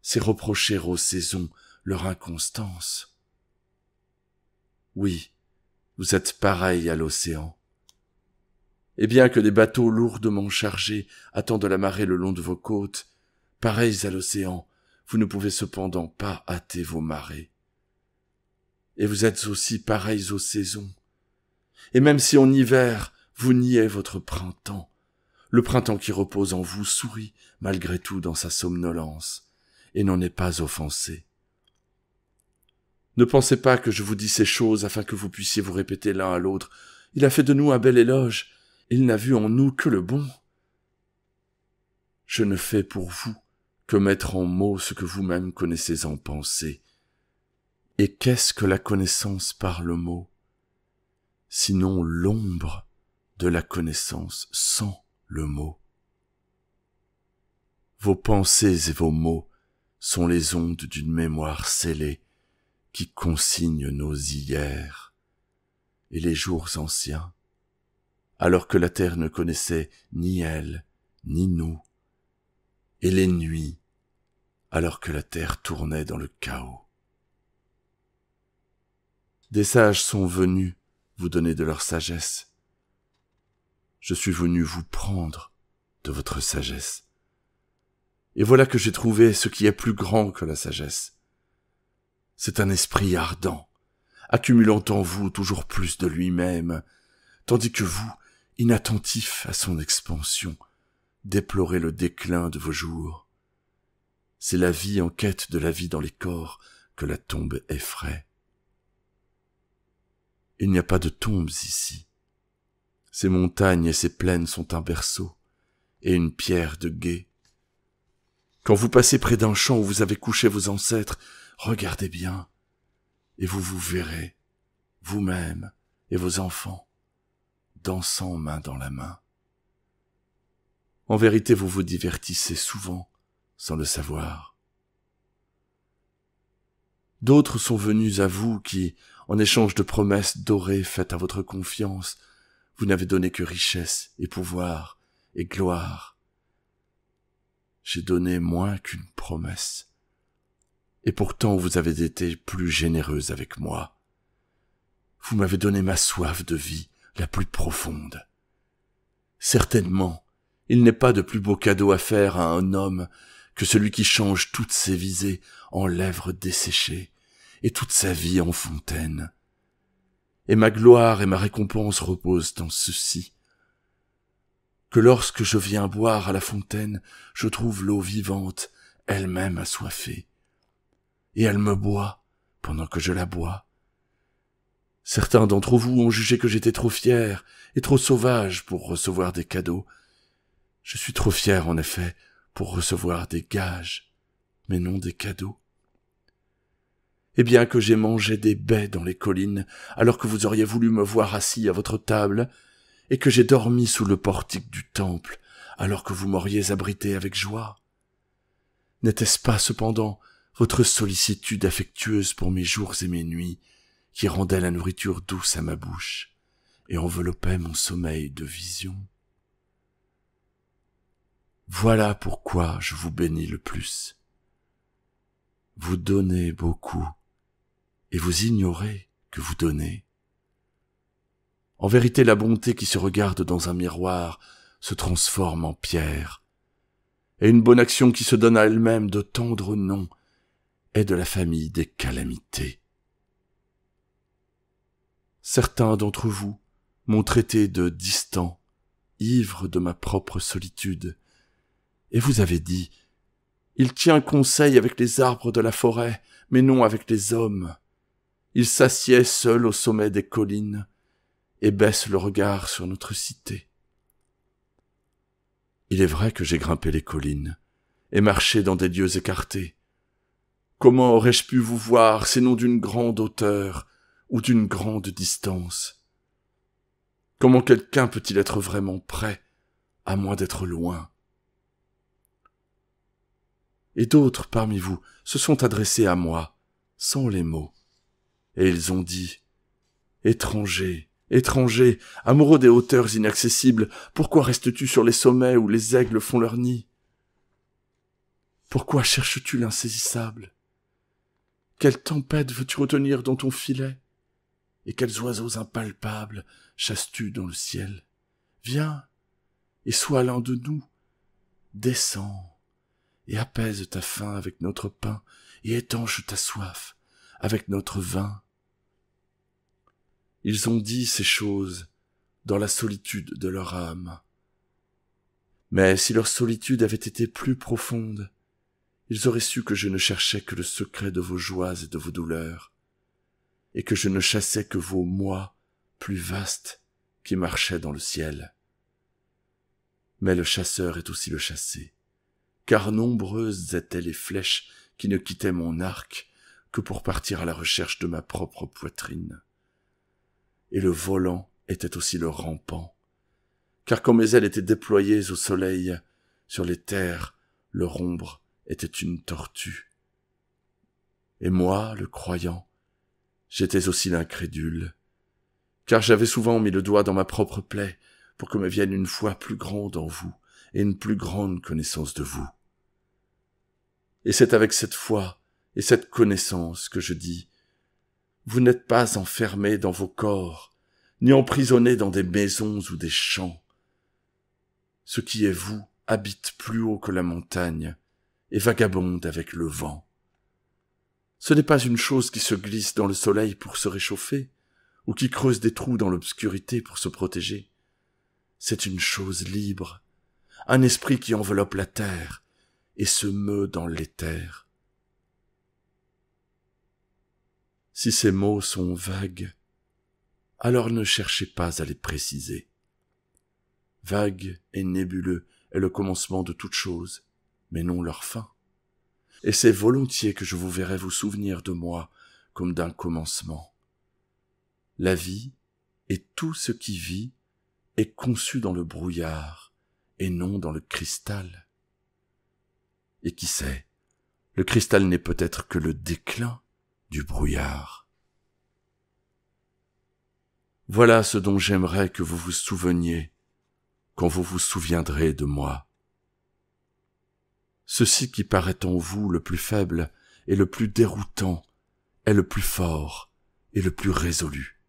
c'est reprocher aux saisons leur inconstance. Oui, vous êtes pareil à l'océan. Et bien que des bateaux lourdement chargés attendent la marée le long de vos côtes, pareils à l'océan, vous ne pouvez cependant pas hâter vos marées. Et vous êtes aussi pareils aux saisons. Et même si en hiver, vous niez votre printemps, le printemps qui repose en vous sourit malgré tout dans sa somnolence, et n'en est pas offensé. Ne pensez pas que je vous dis ces choses afin que vous puissiez vous répéter l'un à l'autre. Il a fait de nous un bel éloge, il n'a vu en nous que le bon. Je ne fais pour vous que mettre en mots ce que vous-même connaissez en pensée. Et qu'est-ce que la connaissance par le mot, sinon l'ombre de la connaissance sans le mot? Vos pensées et vos mots sont les ondes d'une mémoire scellée qui consigne nos hier et les jours anciens, alors que la terre ne connaissait ni elle, ni nous, et les nuits, alors que la terre tournait dans le chaos. Des sages sont venus vous donner de leur sagesse. Je suis venu vous prendre de votre sagesse. Et voilà que j'ai trouvé ce qui est plus grand que la sagesse. C'est un esprit ardent, accumulant en vous toujours plus de lui-même, tandis que vous, inattentifs à son expansion, déplorez le déclin de vos jours. C'est la vie en quête de la vie dans les corps que la tombe effraie. Il n'y a pas de tombes ici. Ces montagnes et ces plaines sont un berceau et une pierre de guet. Quand vous passez près d'un champ où vous avez couché vos ancêtres, regardez bien, et vous vous verrez, vous-même et vos enfants, dansant main dans la main. En vérité, vous vous divertissez souvent, sans le savoir. D'autres sont venus à vous qui, en échange de promesses dorées faites à votre confiance, vous n'avez donné que richesse et pouvoir et gloire. J'ai donné moins qu'une promesse. Et pourtant vous avez été plus généreuse avec moi. Vous m'avez donné ma soif de vie la plus profonde. Certainement, il n'est pas de plus beau cadeau à faire à un homme que celui qui change toutes ses visées en lèvres desséchées et toute sa vie en fontaine. Et ma gloire et ma récompense reposent en ceci, que lorsque je viens boire à la fontaine, je trouve l'eau vivante, elle-même assoiffée, et elle me boit pendant que je la bois. Certains d'entre vous ont jugé que j'étais trop fier et trop sauvage pour recevoir des cadeaux. Je suis trop fier, en effet, pour recevoir des gages, mais non des cadeaux. Et bien que j'ai mangé des baies dans les collines, alors que vous auriez voulu me voir assis à votre table, et que j'ai dormi sous le portique du temple, alors que vous m'auriez abrité avec joie, n'était-ce pas cependant votre sollicitude affectueuse pour mes jours et mes nuits qui rendait la nourriture douce à ma bouche et enveloppait mon sommeil de visions? Voilà pourquoi je vous bénis le plus. Vous donnez beaucoup, et vous ignorez que vous donnez. En vérité, la bonté qui se regarde dans un miroir se transforme en pierre, et une bonne action qui se donne à elle-même de tendres noms est de la famille des calamités. Certains d'entre vous m'ont traité de distant, ivre de ma propre solitude, et vous avez dit « Il tient conseil avec les arbres de la forêt, mais non avec les hommes. Il s'assied seul au sommet des collines et baisse le regard sur notre cité. » Il est vrai que j'ai grimpé les collines et marché dans des lieux écartés. Comment aurais-je pu vous voir sinon d'une grande hauteur ou d'une grande distance? Comment quelqu'un peut-il être vraiment près, à moins d'être loin? Et d'autres parmi vous se sont adressés à moi, sans les mots, et ils ont dit « Étranger, étranger, amoureux des hauteurs inaccessibles, pourquoi restes-tu sur les sommets où les aigles font leur nid? Pourquoi cherches-tu l'insaisissable? Quelle tempête veux-tu retenir dans ton filet? Et quels oiseaux impalpables chasses-tu dans le ciel? Viens, et sois l'un de nous, descends, et apaise ta faim avec notre pain, et étanche ta soif avec notre vin. » Ils ont dit ces choses dans la solitude de leur âme. Mais si leur solitude avait été plus profonde, ils auraient su que je ne cherchais que le secret de vos joies et de vos douleurs, et que je ne chassais que vos moi plus vastes qui marchaient dans le ciel. Mais le chasseur est aussi le chassé, car nombreuses étaient les flèches qui ne quittaient mon arc que pour partir à la recherche de ma propre poitrine. Et le volant était aussi le rampant, car quand mes ailes étaient déployées au soleil, sur les terres, leur ombre était une tortue. Et moi, le croyant, j'étais aussi l'incrédule, car j'avais souvent mis le doigt dans ma propre plaie pour que me vienne une foi plus grande en vous et une plus grande connaissance de vous. Et c'est avec cette foi et cette connaissance que je dis, vous n'êtes pas enfermés dans vos corps, ni emprisonnés dans des maisons ou des champs. Ce qui est vous habite plus haut que la montagne et vagabonde avec le vent. Ce n'est pas une chose qui se glisse dans le soleil pour se réchauffer, ou qui creuse des trous dans l'obscurité pour se protéger. C'est une chose libre, un esprit qui enveloppe la terre et se meut dans l'éther. Si ces mots sont vagues, alors ne cherchez pas à les préciser. Vague et nébuleux est le commencement de toute chose, mais non leur fin. Et c'est volontiers que je vous verrai vous souvenir de moi comme d'un commencement. La vie et tout ce qui vit est conçu dans le brouillard et non dans le cristal. Et qui sait, le cristal n'est peut-être que le déclin du brouillard. Voilà ce dont j'aimerais que vous vous souveniez quand vous vous souviendrez de moi. Ceci qui paraît en vous le plus faible et le plus déroutant est le plus fort et le plus résolu.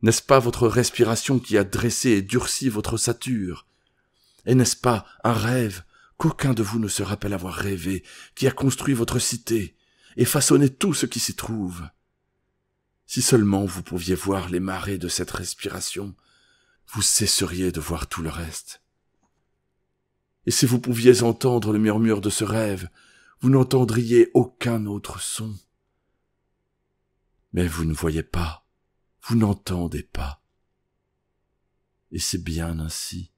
N'est-ce pas votre respiration qui a dressé et durci votre ossature? Et n'est-ce pas un rêve qu'aucun de vous ne se rappelle avoir rêvé, qui a construit votre cité et façonné tout ce qui s'y trouve? Si seulement vous pouviez voir les marées de cette respiration, vous cesseriez de voir tout le reste. Et si vous pouviez entendre le murmure de ce rêve, vous n'entendriez aucun autre son. Mais vous ne voyez pas, vous n'entendez pas. Et c'est bien ainsi.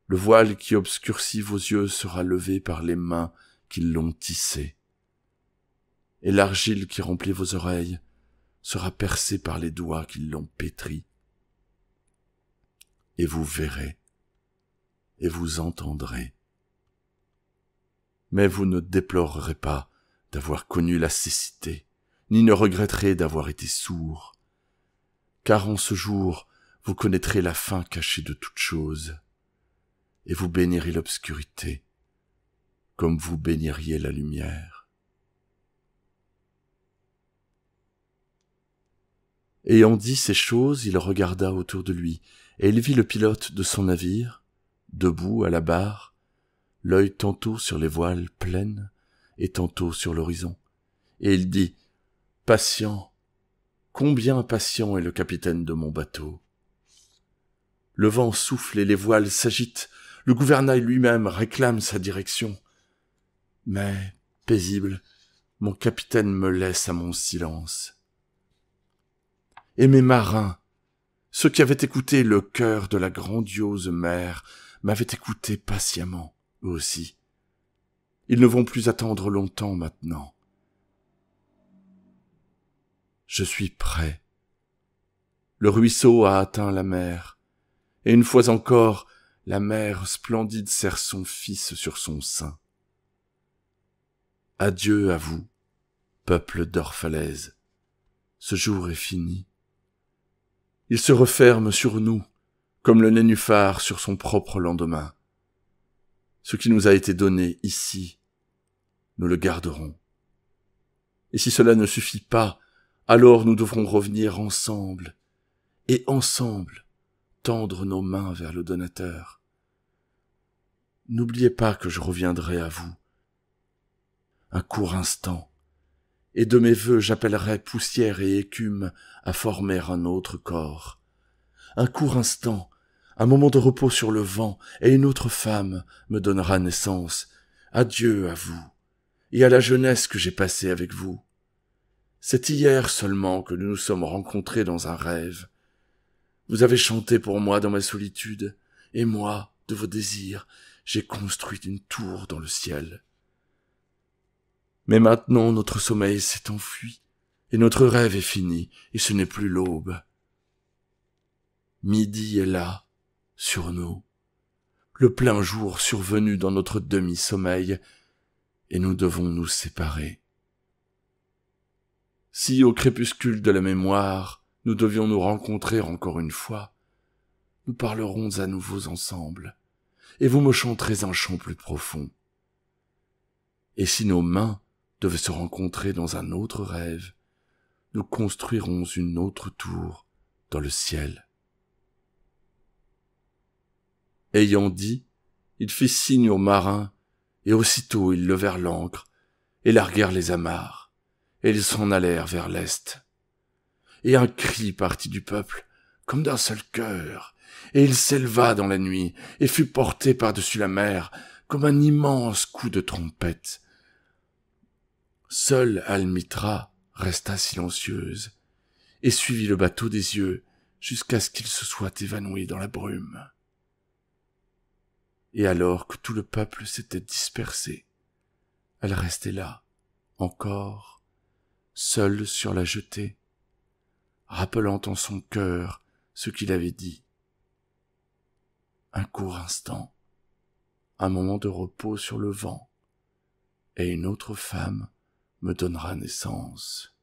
Le voile qui obscurcit vos yeux sera levé par les mains qui l'ont tissé. Et l'argile qui remplit vos oreilles sera percée par les doigts qui l'ont pétrie. Et vous verrez, et vous entendrez. Mais vous ne déplorerez pas d'avoir connu la cécité, ni ne regretterez d'avoir été sourd, car en ce jour vous connaîtrez la fin cachée de toute chose, et vous bénirez l'obscurité, comme vous béniriez la lumière. Ayant dit ces choses, il regarda autour de lui, et il vit le pilote de son navire, debout à la barre, l'œil tantôt sur les voiles pleines et tantôt sur l'horizon. Et il dit, « Patient, combien patient est le capitaine de mon bateau !» Le vent souffle et les voiles s'agitent, le gouvernail lui-même réclame sa direction. Mais, paisible, mon capitaine me laisse à mon silence. Et mes marins, ceux qui avaient écouté le chœur de la grandiose mer, m'avaient écouté patiemment, eux aussi. Ils ne vont plus attendre longtemps maintenant. Je suis prêt. Le ruisseau a atteint la mer, et une fois encore, la mer splendide serre son fils sur son sein. Adieu à vous, peuple d'Orphalaise. Ce jour est fini. Il se referme sur nous, comme le nénuphar sur son propre lendemain. Ce qui nous a été donné ici, nous le garderons. Et si cela ne suffit pas, alors nous devrons revenir ensemble, et ensemble tendre nos mains vers le donateur. N'oubliez pas que je reviendrai à vous. Un court instant, et de mes vœux j'appellerai poussière et écume à former un autre corps. Un court instant, un moment de repos sur le vent, et une autre femme me donnera naissance. Adieu à vous, et à la jeunesse que j'ai passée avec vous. C'est hier seulement que nous nous sommes rencontrés dans un rêve. Vous avez chanté pour moi dans ma solitude, et moi, de vos désirs, j'ai construit une tour dans le ciel. Mais maintenant notre sommeil s'est enfui, et notre rêve est fini, et ce n'est plus l'aube. Midi est là, sur nous, le plein jour survenu dans notre demi-sommeil, et nous devons nous séparer. Si au crépuscule de la mémoire, nous devions nous rencontrer encore une fois, nous parlerons à nouveau ensemble, et vous me chanterez un chant plus profond. Et si nos mains devaient se rencontrer dans un autre rêve, nous construirons une autre tour dans le ciel. Ayant dit, il fit signe aux marins, et aussitôt ils levèrent l'ancre, et larguèrent les amarres, et ils s'en allèrent vers l'est. Et un cri partit du peuple, comme d'un seul cœur, et il s'éleva dans la nuit, et fut porté par-dessus la mer, comme un immense coup de trompette. Seule Almitra resta silencieuse, et suivit le bateau des yeux, jusqu'à ce qu'il se soit évanoui dans la brume. Et alors que tout le peuple s'était dispersé, elle restait là, encore, seule sur la jetée, rappelant en son cœur ce qu'il avait dit. Un court instant, un moment de repos sur le vent, et une autre femme me donnera naissance.